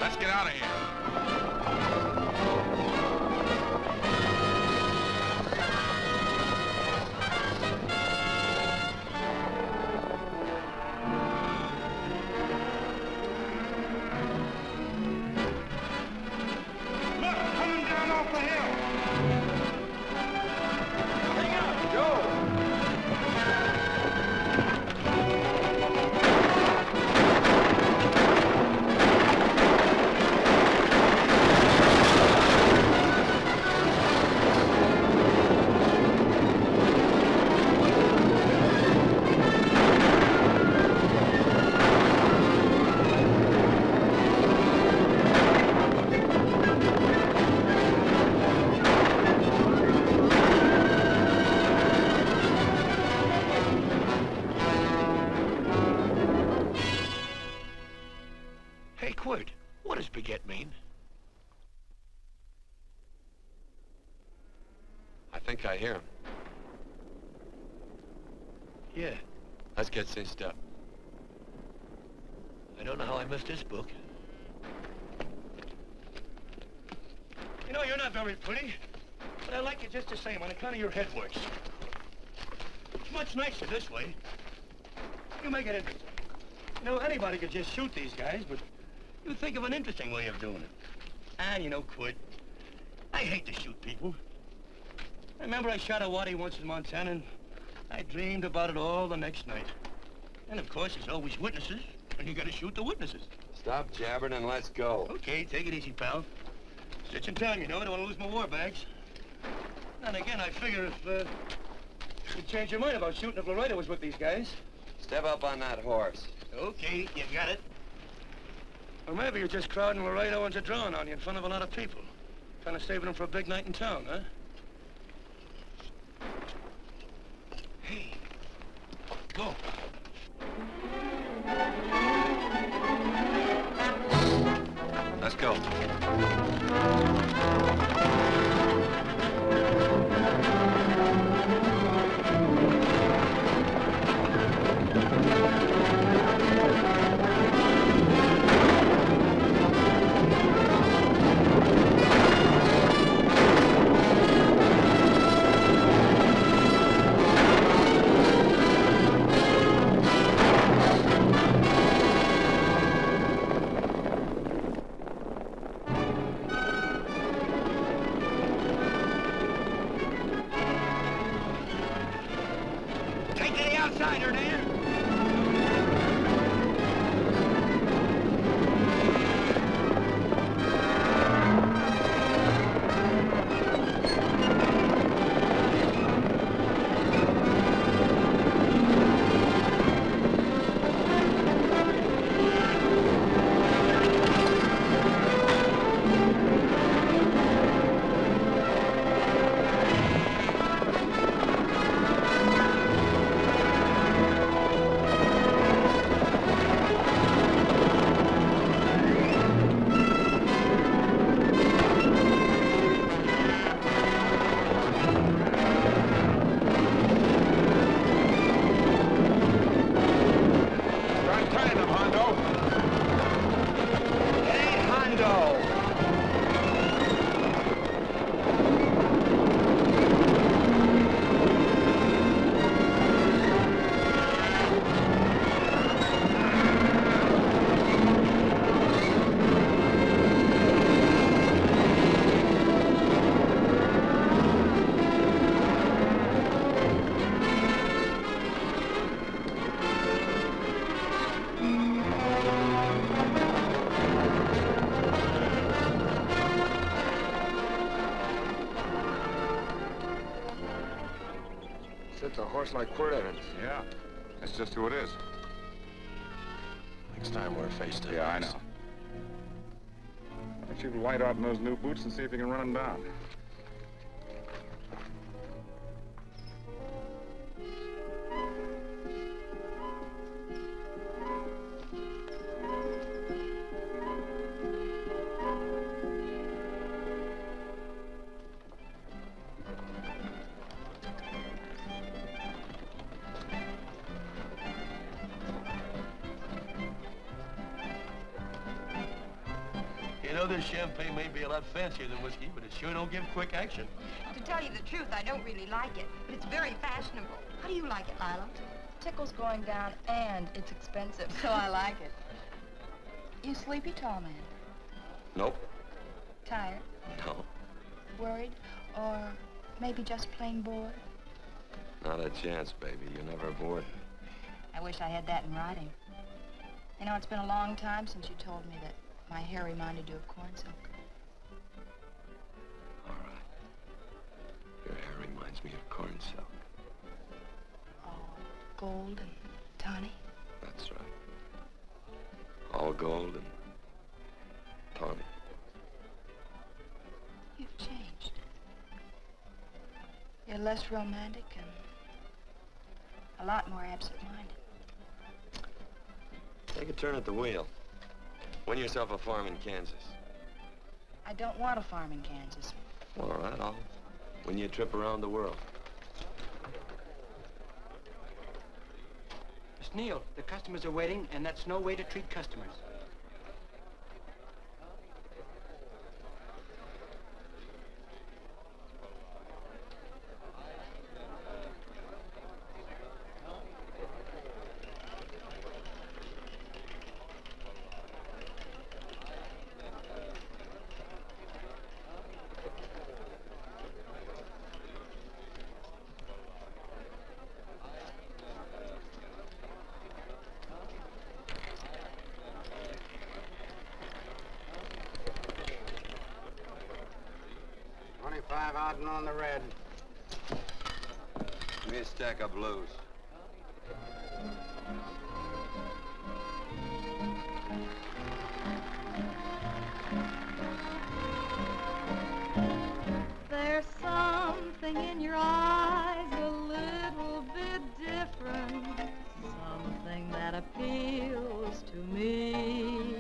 Let's get out of here. Quirt, what does beget mean? I think I hear him. Yeah. Let's get cinched up. I don't know how I missed this book. You know, you're not very pretty, but I like you just the same on account of your head works. It's much nicer this way. You make it interesting. You know, anybody could just shoot these guys, but you think of an interesting way of doing it. And you know, Quirt, I hate to shoot people. I remember I shot a waddy once in Montana, and I dreamed about it all the next night. And of course, there's always witnesses, and you gotta shoot the witnesses. Stop jabbering and let's go. Okay, take it easy, pal. Stitching time, you know. I don't want to lose my war bags. And again, I figure if you'd change your mind about shooting if Laredo was with these guys. Step up on that horse. Okay, you got it. Or maybe you're just crowding Laredo into drawing on you in front of a lot of people. Trying to save them for a big night in town, huh? Hey, go. Let's go. horse like Quirt Evans. Yeah, that's just who it is. Next time we're face to face. Yeah, I know. Why don't you light out in those new boots and see if you can run them down? You know, this champagne may be a lot fancier than whiskey, but it sure don't give quick action. To tell you the truth, I don't really like it, but it's very fashionable. How do you like it, Lila? Tickle's going down and it's expensive, so I like it. You sleepy, tall man? Nope. Tired? No. Worried? Or maybe just plain bored? Not a chance, baby. You're never bored. I wish I had that in writing. You know, it's been a long time since you told me that my hair reminded you of corn silk. All right. Your hair reminds me of corn silk. All gold and tawny? That's right. All gold and tawny. You've changed. You're less romantic and a lot more absent-minded. Take a turn at the wheel. Win yourself a farm in Kansas. I don't want a farm in Kansas. All right, I'll win you a trip around the world. Miss Neal, the customers are waiting, and that's no way to treat customers. On the red. Give me a stack of blues. There's something in your eyes a little bit different, something that appeals to me.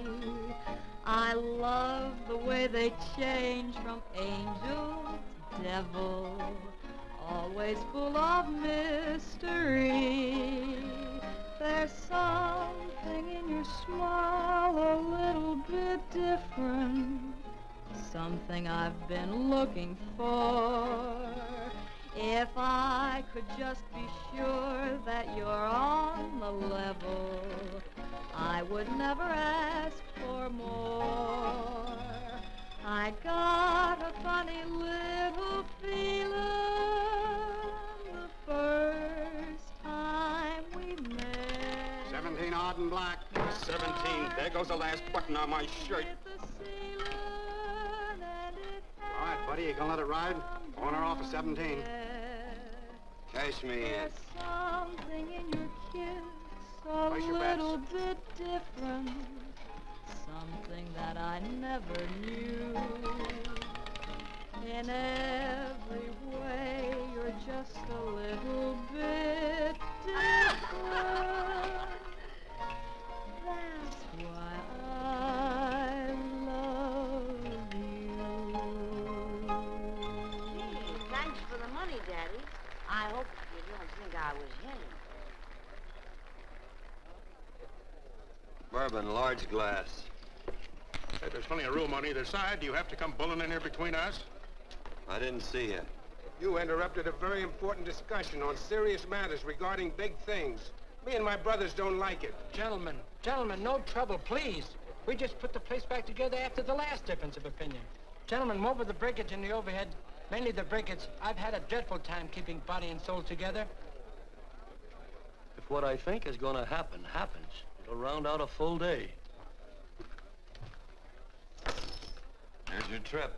I love the way they change from angel to devil, always full of mystery. There's something in your smile a little bit different, something I've been looking for. If I could just be sure that you're on the level, I would never ask for more. I got a funny little feeling the first time we met. 17 odd and black. 17. There goes the last button on my shirt. All right, buddy, you gonna let it ride? On or off of 17. Cash me in. There's something in your kiss a Place your little bets. bit different, something that I never knew. In every way, you're just a little bit different. That's why I love you. Gee, thanks for the money, Daddy. I hope you don't think I was him. Bourbon, large glass. Hey, there's plenty of room on either side. Do you have to come bulling in here between us? I didn't see you. You interrupted a very important discussion on serious matters regarding big things. Me and my brothers don't like it. Gentlemen, no trouble, please. We just put the place back together after the last difference of opinion. Gentlemen, what with the breakage and the overhead, mainly the breakage, I've had a dreadful time keeping body and soul together. If what I think is going to happen happens, it'll round out a full day. Here's your trip.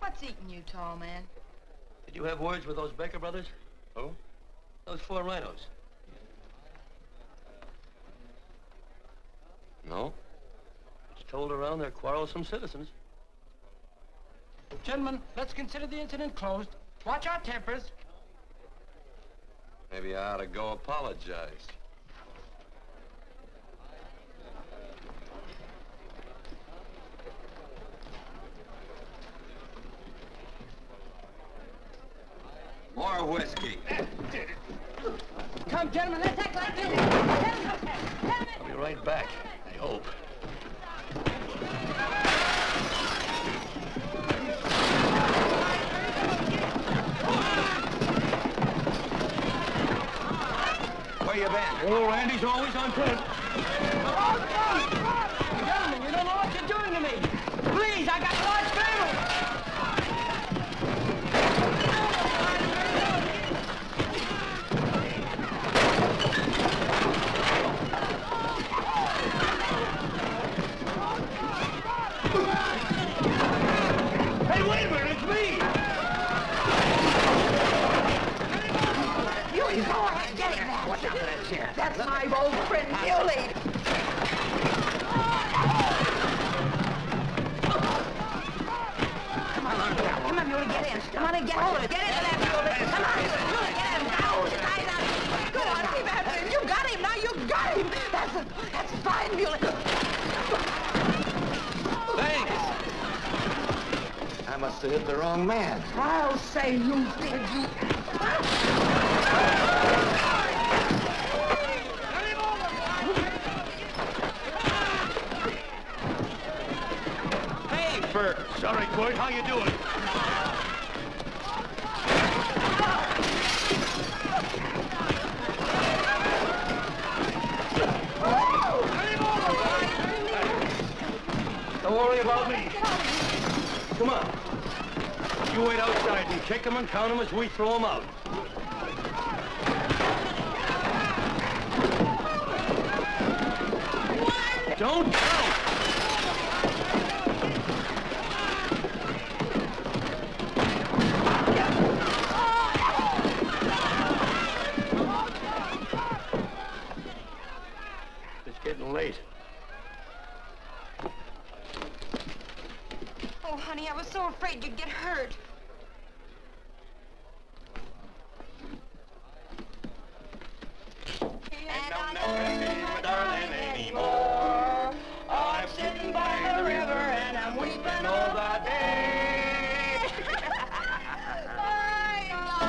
What's eating you, tall man? Did you have words with those Baker brothers? Oh? Those 4 rhinos. No? It's told around they're quarrelsome citizens. Gentlemen, let's consider the incident closed. Watch our tempers. Maybe I ought to go apologize. More whiskey. Come, gentlemen, let's act like this. I'll be right back, I hope. Where you been? Oh, Randy's always on point. Gentlemen, you don't know what you're doing to me. Please, I got a large family. Hey, wait a minute, it's me! Muley, go ahead, get him. Watch out for that chair. That's my old friend, Muley. Come on, Muley, get in. Come on and get hold of it. Get into that, Muley. Come on, Muley, get him. Go, tie it up. Go on, keep after him. You got him, now you got him. That's fine, Muley. Thanks. I must have hit the wrong man. I'll say you did, you. Hey, Bert. Sorry, Quirt. How you doing? Don't worry about me. Come on. You wait outside and kick them and count them as we throw them out. Don't count! It's getting late. Oh, honey, I was so afraid you'd get hurt. And I'll never see my darling anymore. I'm sitting by the river and I'm weeping all the day.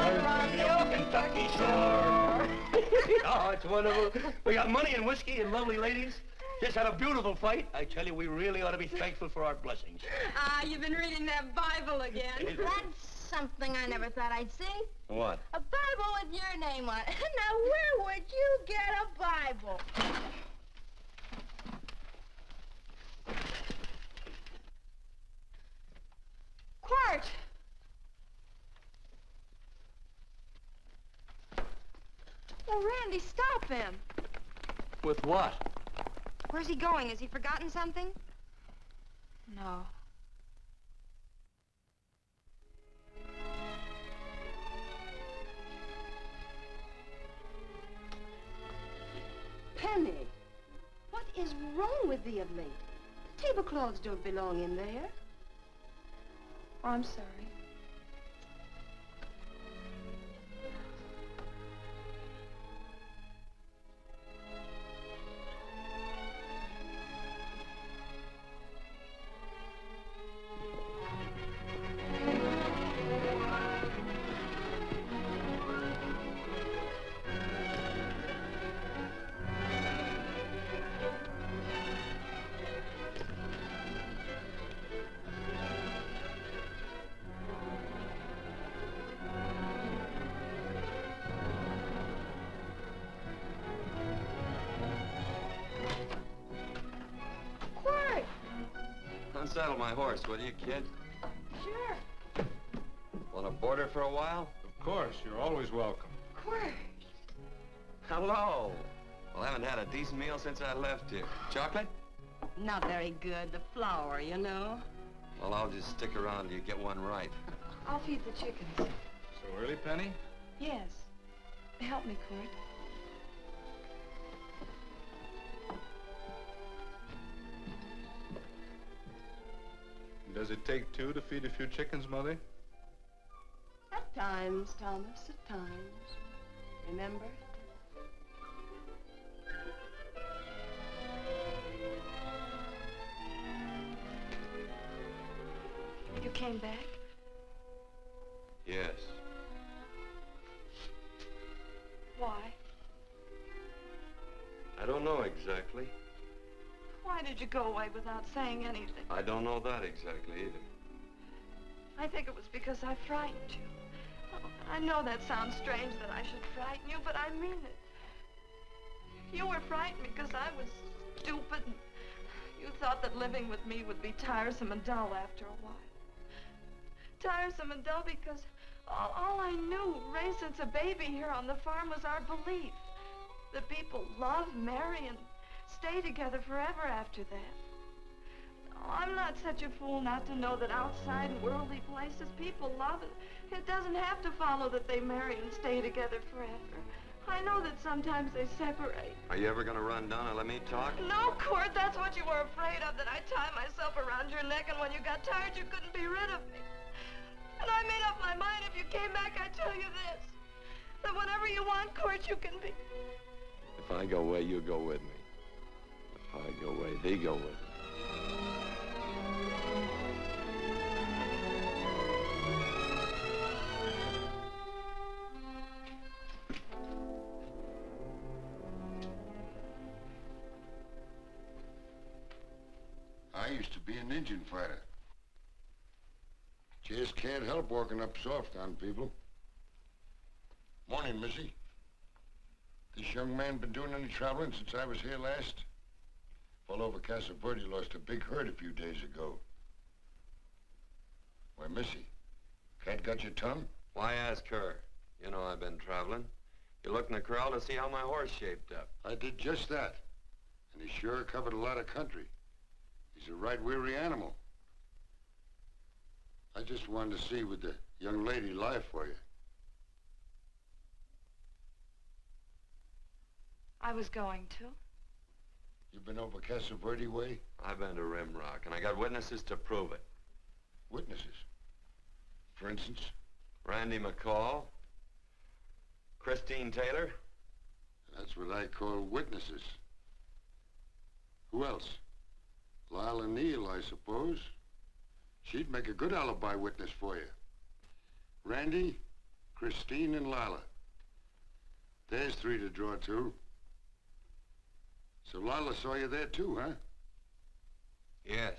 I'm the old Kentucky shore. Oh, it's wonderful. We got money and whiskey and lovely ladies. Just had a beautiful fight. I tell you, we really ought to be thankful for our blessings. Ah, you've been reading that Bible again. That's something I never thought I'd see. What? A Bible with your name on it. Now, where would you get a Bible? Quirt! Oh, Randy, stop him. With what? Where's he going? Has he forgotten something? No. Penny, what is wrong with thee of late? Tablecloths don't belong in there. Oh, I'm sorry. Unsaddle my horse, will you, kid? Sure. Want to board her for a while? Of course, you're always welcome. Quirt. Hello. Well, I haven't had a decent meal since I left here. Chocolate? Not very good. The flour, you know. Well, I'll just stick around till you get one right. I'll feed the chickens. So early, Penny? Yes. Help me, Quirt. Does it take two to feed a few chickens, Mother? At times, Thomas, at times. Remember? You came back? Yes. Why? I don't know exactly. Why did you go away without saying anything? I don't know that exactly either. I think it was because I frightened you. Oh, I know that sounds strange that I should frighten you, but I mean it. You were frightened because I was stupid, and you thought that living with me would be tiresome and dull after a while. Tiresome and dull because all I knew, raised since a baby here on the farm, was our belief that people love, marry, and stay together forever after that. Oh, I'm not such a fool not to know that outside in worldly places people love, and it doesn't have to follow that they marry and stay together forever. I know that sometimes they separate. Are you ever gonna run down and let me talk? No, Quirt, that's what you were afraid of, that I'd tie myself around your neck, and when you got tired, you couldn't be rid of me. And I made up my mind, if you came back, I'd tell you this, that whenever you want, Quirt, you can be. If I go away, you go with me. If I go away, they go with me. I used to be an Indian fighter. Just can't help walking up soft on people. Morning, Missy. This young man been doing any traveling since I was here last? Fellow over Casa Verde lost a big herd a few days ago. Why, Missy, cat got your tongue? Why ask her? You know I've been traveling. You looked in the corral to see how my horse shaped up. I did just that. And he sure covered a lot of country. He's a right weary animal. I just wanted to see would the young lady lie for you. I was going to. You been over Casa Verde way? I've been to Rimrock, and I got witnesses to prove it. Witnesses? For instance? Randy McCall, Christine Taylor. That's what I call witnesses. Who else? Lila Neal, I suppose. She'd make a good alibi witness for you. Randy, Christine, and Lila. There's three to draw to. So Lila saw you there too, huh? Yes.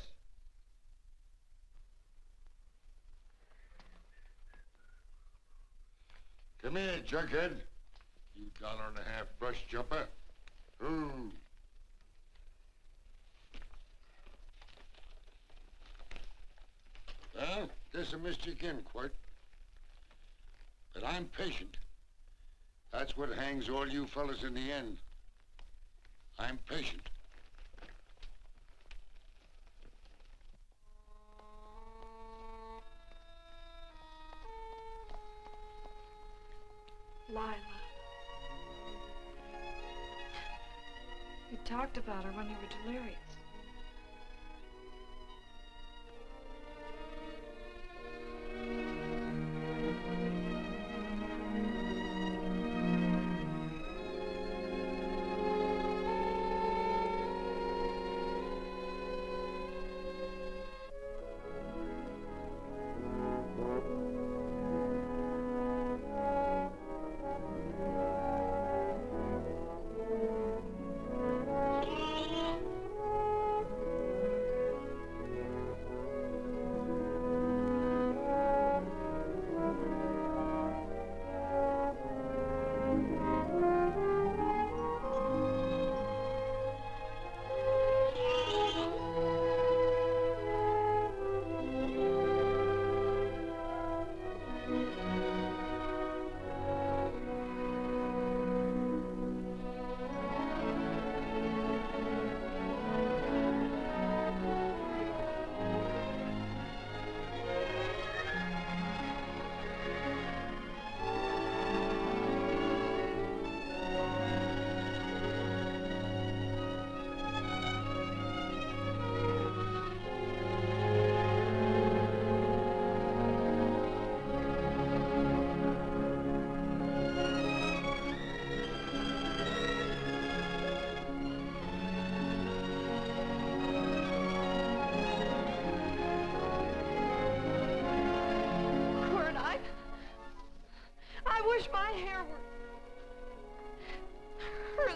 Come here, jughead. You $1.50 brush jumper. Ooh. Well, guess I missed you again, Quirt. But I'm patient. That's what hangs all you fellas in the end. I'm patient. Lila. You talked about her when you were delirious.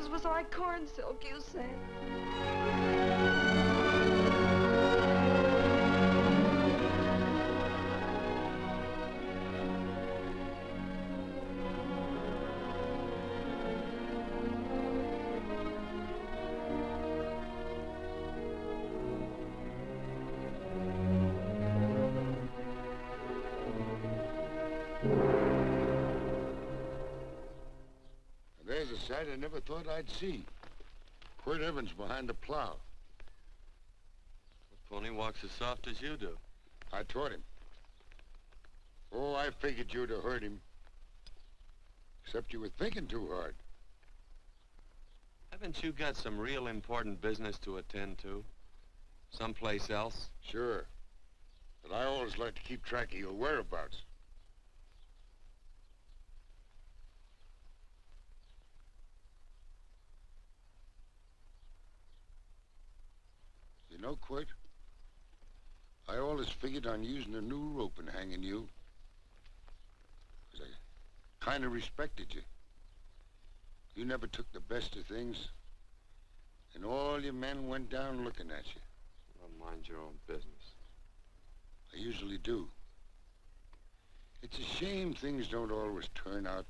his was like corn silk, you said. There's a sight I never thought I'd see. Quirt Evans behind the plow. The pony walks as soft as you do. I taught him. Oh, I figured you'd have heard him. Except you were thinking too hard. Haven't you got some real important business to attend to? Someplace else? Sure. But I always like to keep track of your whereabouts. You know, Quirt, I always figured on using a new rope and hanging you. 'Cause I kind of respected you. You never took the best of things, and all your men went down looking at you. Well, mind your own business. I usually do. It's a shame things don't always turn out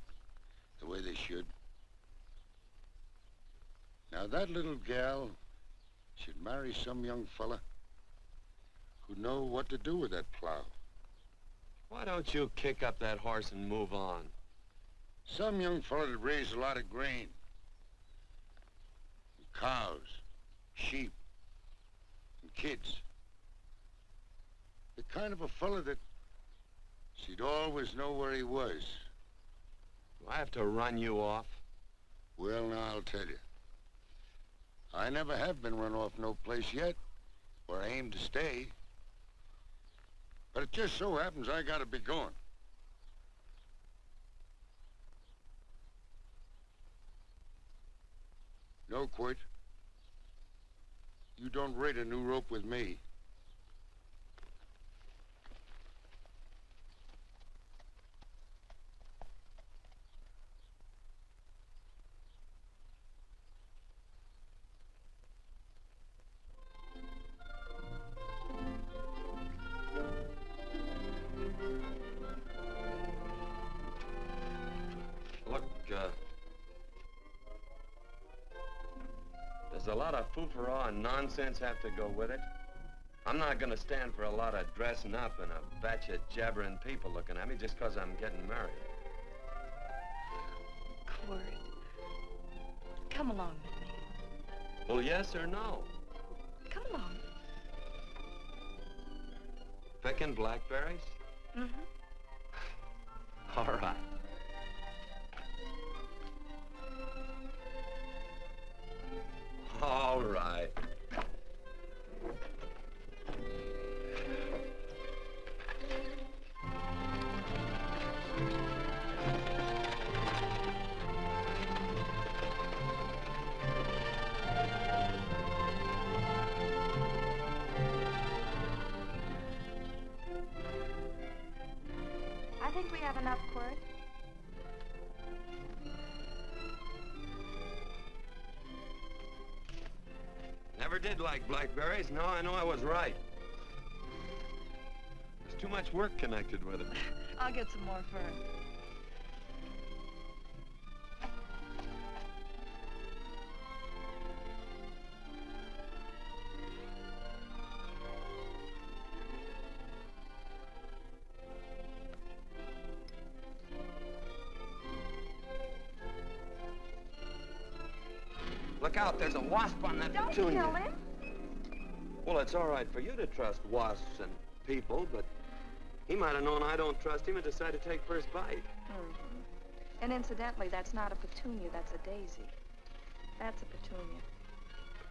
the way they should. Now, that little gal should marry some young fella who'd know what to do with that plow. Why don't you kick up that horse and move on? Some young fella that raised a lot of grain. And cows, sheep, and kids. The kind of a fella that she'd always know where he was. Do I have to run you off? Well, now, I'll tell you. I never have been run off no place yet, where I aim to stay. But it just so happens I gotta be going. No, Quirt. You don't rate a new rope with me. Look, there's a lot of foo-for-ah and nonsense have to go with it. I'm not gonna stand for a lot of dressing up and a batch of jabbering people looking at me just 'cause I'm getting married. Quirt, come along with me. Well, yes or no? Come along. Picking blackberries? Mm-hmm. All right. All right. I think we have enough, Quirt. Never did like blackberries. Now I know I was right. There's too much work connected with it. I'll get some more fern. Look out, there's a wasp on that Don't petunia. kill him. Well, it's all right for you to trust wasps and people, but he might have known I don't trust him and decided to take first bite. Mm-hmm. And incidentally, that's not a petunia, that's a daisy. That's a petunia.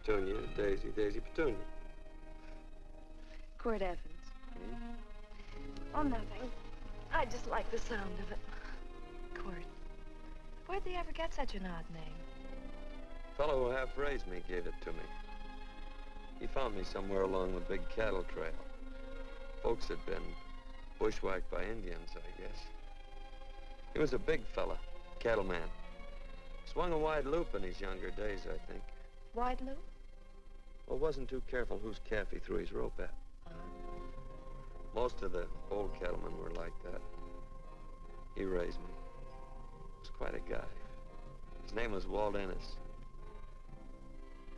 Petunia, daisy, daisy, petunia. Quirt Evans. Oh, nothing. I just like the sound of it. Quirt, where'd they ever get such an odd name? The fellow who half-raised me gave it to me. He found me somewhere along the big cattle trail. Folks had been bushwhacked by Indians, I guess. He was a big fella, cattleman. Swung a wide loop in his younger days, I think. Wide loop? Well, wasn't too careful whose calf he threw his rope at. Most of the old cattlemen were like that. He raised me. He was quite a guy. His name was Walt Ennis.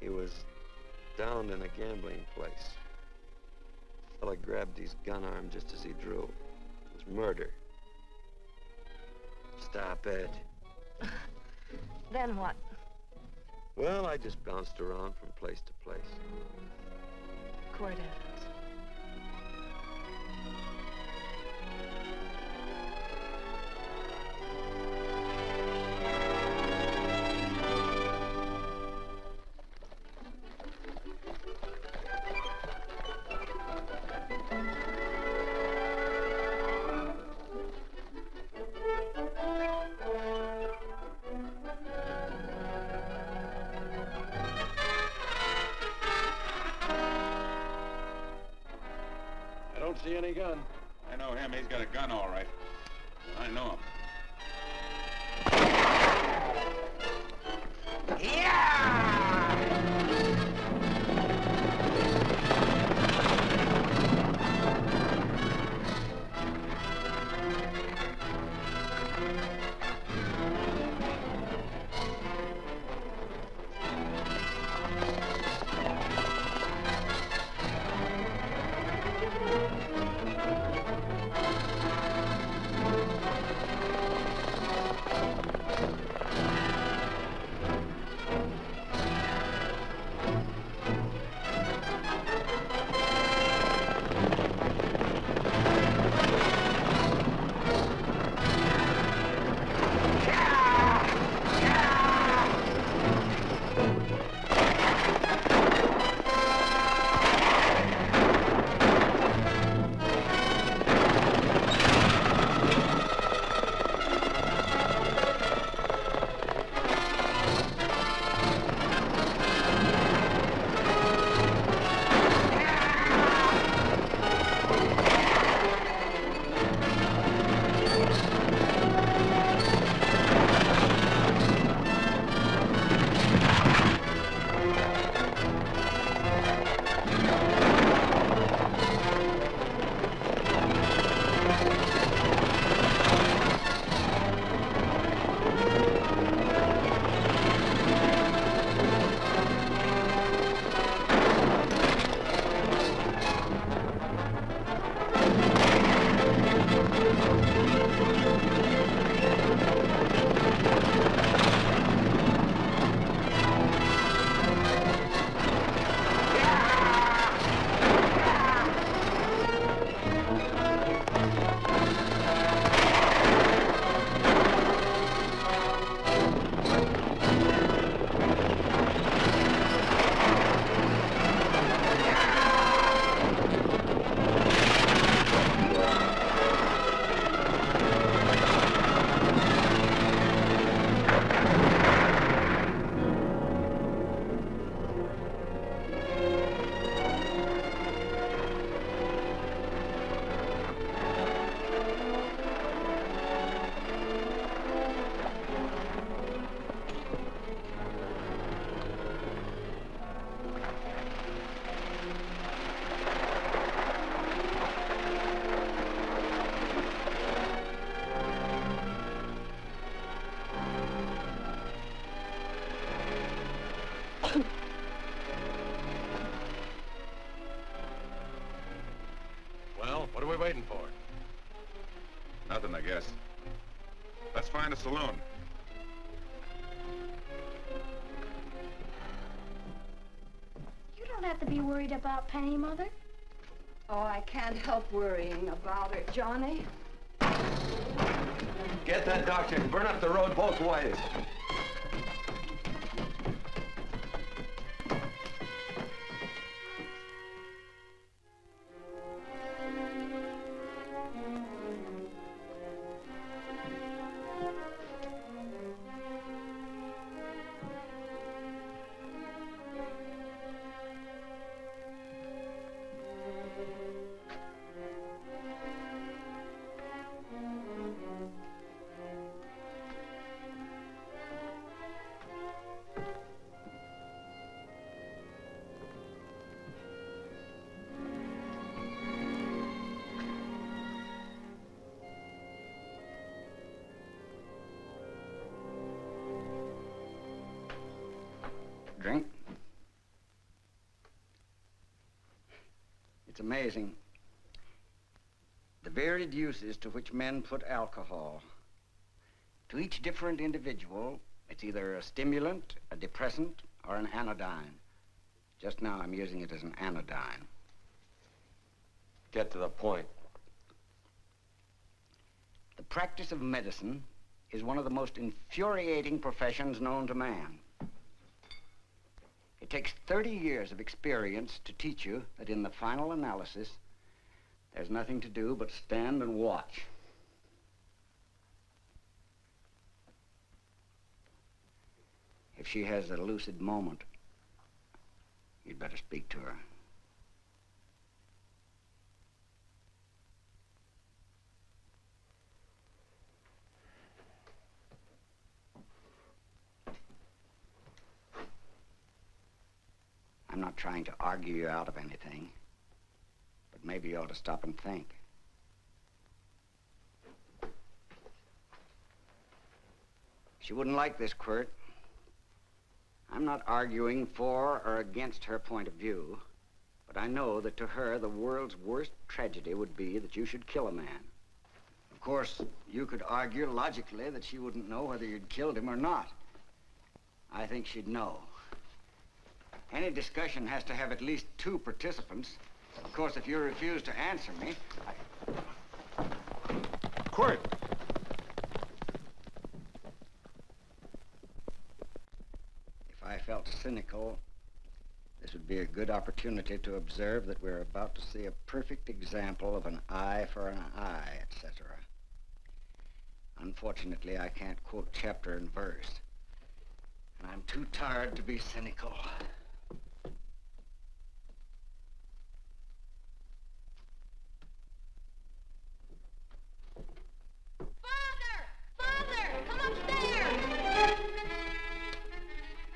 He was downed in a gambling place. A fella grabbed his gun arm just as he drew. It was murder. Stop it. Then what? Well, I just bounced around from place to place. Quirt Evans. See any gun? I know him. He's got a gun, all right. I know him. What are we waiting for? Nothing, I guess. Let's find a saloon. You don't have to be worried about Penny, Mother. Oh, I can't help worrying about her, Johnny. Get that doctor and burn up the road both ways. drink. It's amazing. The varied uses to which men put alcohol. To each different individual, it's either a stimulant, a depressant, or an anodyne. Just now, I'm using it as an anodyne. Get to the point. The practice of medicine is one of the most infuriating professions known to man. It takes 30 years of experience to teach you that in the final analysis, there's nothing to do but stand and watch. If she has a lucid moment, you'd better speak to her. I'm not trying to argue you out of anything, but maybe you ought to stop and think. She wouldn't like this, Quirt. I'm not arguing for or against her point of view, but I know that to her, the world's worst tragedy would be that you should kill a man. Of course, you could argue logically that she wouldn't know whether you'd killed him or not. I think she'd know. Any discussion has to have at least 2 participants. Of course, if you refuse to answer me, Quirt! If I felt cynical, this would be a good opportunity to observe that we're about to see a perfect example of an eye for an eye, etc. Unfortunately, I can't quote chapter and verse, and I'm too tired to be cynical.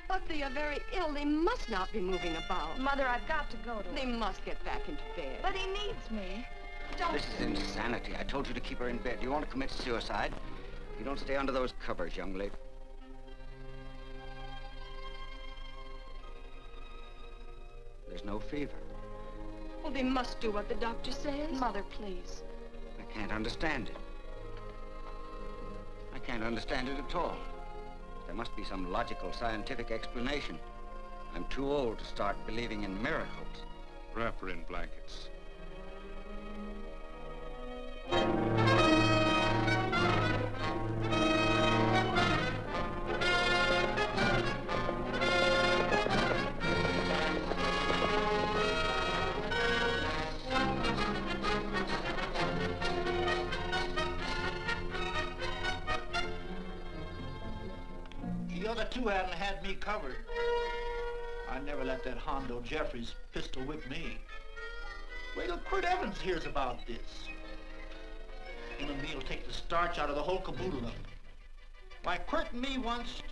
But they are very ill. They must not be moving about. Mother, I've got to go to They must get back into bed. But he needs me. Don't... This is insanity. I told you to keep her in bed. Do you want to commit suicide? You don't stay under those covers, young lady. There's no fever. Well, they must do what the doctor says. Mother, please. I can't understand it. I can't understand it at all. There must be some logical, scientific explanation. I'm too old to start believing in miracles. Wrap her in blankets. The other 2 hadn't had me covered. I never let that Hondo Jeffries pistol whip me. Wait till Quirt Evans hears about this. Him and me'll take the starch out of the whole caboodle of it. Why, Quirt and me once,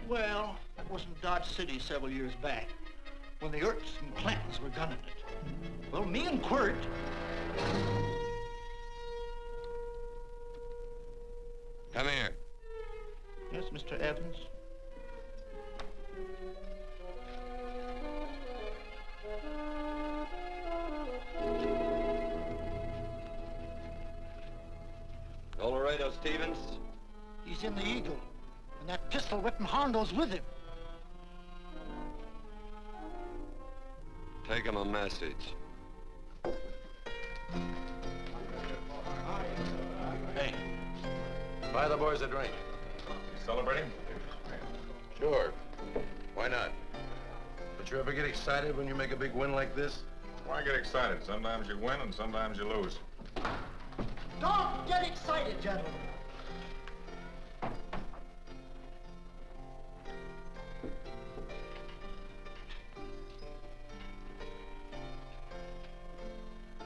well, that was in Dodge City several years back, when the Erts and Clantons were gunning it. Well, me and Quirt... Come here. Yes, Mr. Evans? Laredo Stevens? He's in the Eagle, and that pistol-whipping Hondo's with him. Take him a message. Hey, buy the boys a drink. You celebrating? Sure. Why not? But you ever get excited when you make a big win like this? Why get excited? Sometimes you win and sometimes you lose. Don't get excited, gentlemen.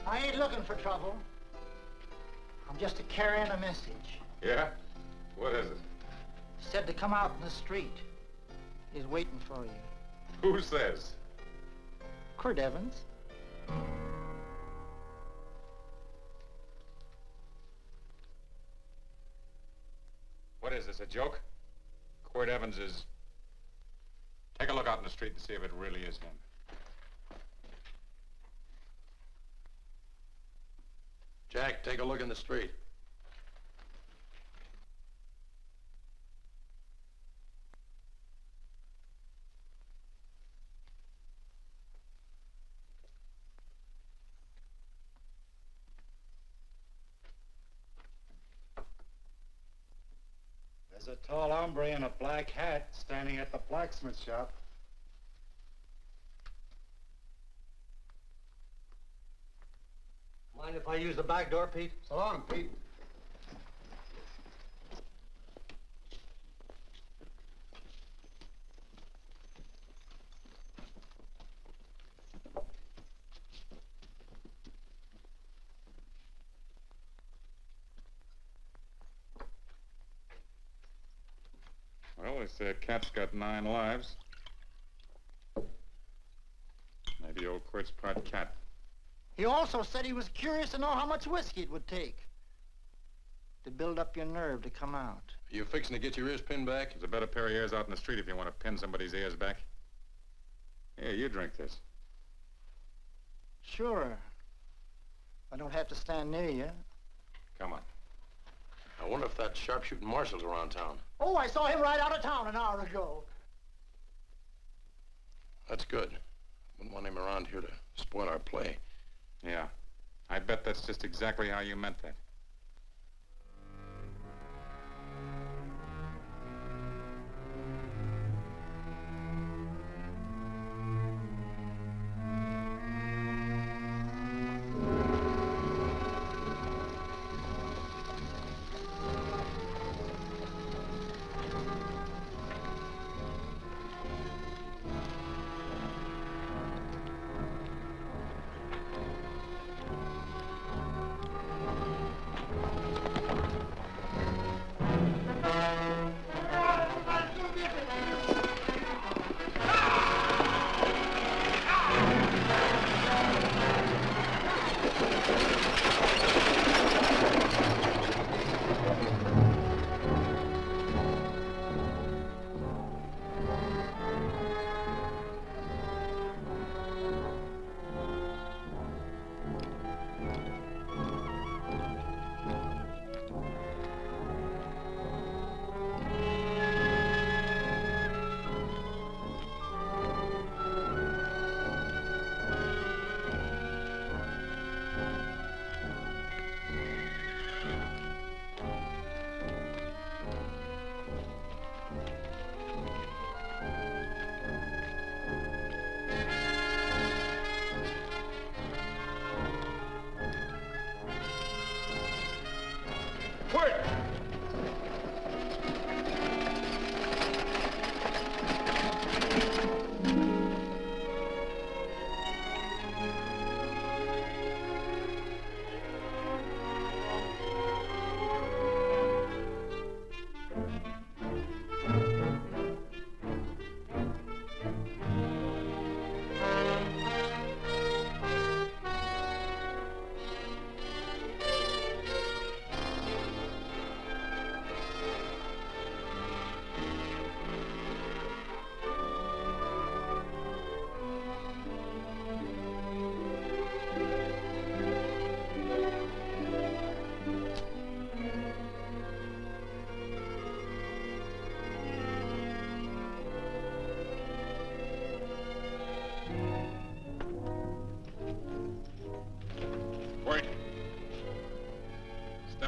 I ain't looking for trouble. I'm just carrying a message. Yeah? What is it? Said to come out in the street. He's waiting for you. Who says? Quirt Evans. What is this, a joke? Quirt Evans is... Take a look out in the street and see if it really is him. Jack, take a look in the street. There's a tall hombre in a black hat standing at the blacksmith shop. Mind if I use the back door, Pete? So long, Pete. Well, they say a cat's got 9 lives. Maybe old Quirt's part cat. He also said he was curious to know how much whiskey it would take to build up your nerve to come out. Are you fixing to get your ears pinned back? There's a better pair of ears out in the street if you want to pin somebody's ears back. Here, you drink this. Sure. I don't have to stand near you. Come on. I wonder if that sharpshooting marshal's around town. Oh, I saw him ride out of town an hour ago. That's good. Wouldn't want him around here to spoil our play. Yeah. I bet that's just exactly how you meant that.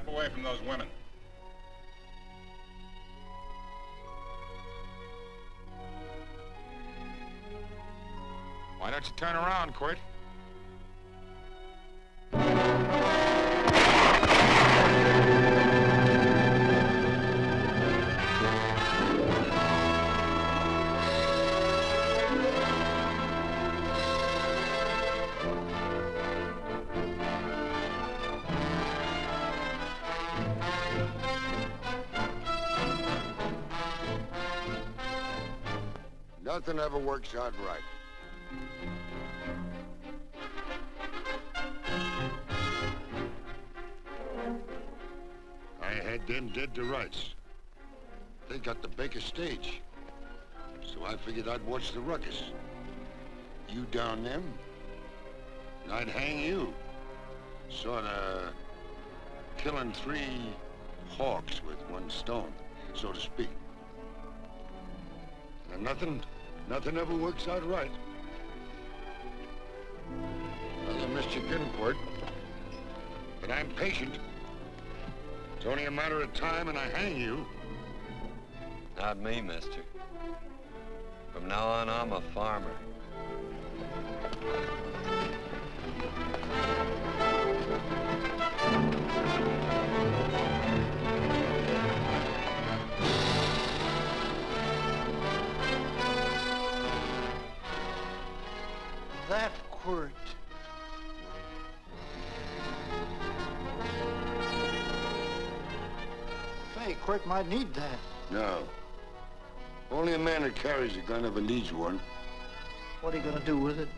Away from those women. Why don't you turn around, Quirt? Nothing ever works out right. I had them dead to rights. They got the Baker stage. So I figured I'd watch the ruckus. You down them, and I'd hang you. Sorta killing 3 hawks with 1 stone, so to speak. And nothing ever works out right. Well, I missed your getting, Quirt. But I'm patient. It's only a matter of time and I hang you. Not me, mister. From now on, I'm a farmer. That Quirt. Say, Quirt might need that. No. Only a man that carries a gun ever needs one. What are you gonna do with it?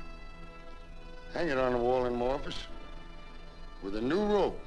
Hang it on the wall in my office with a new rope.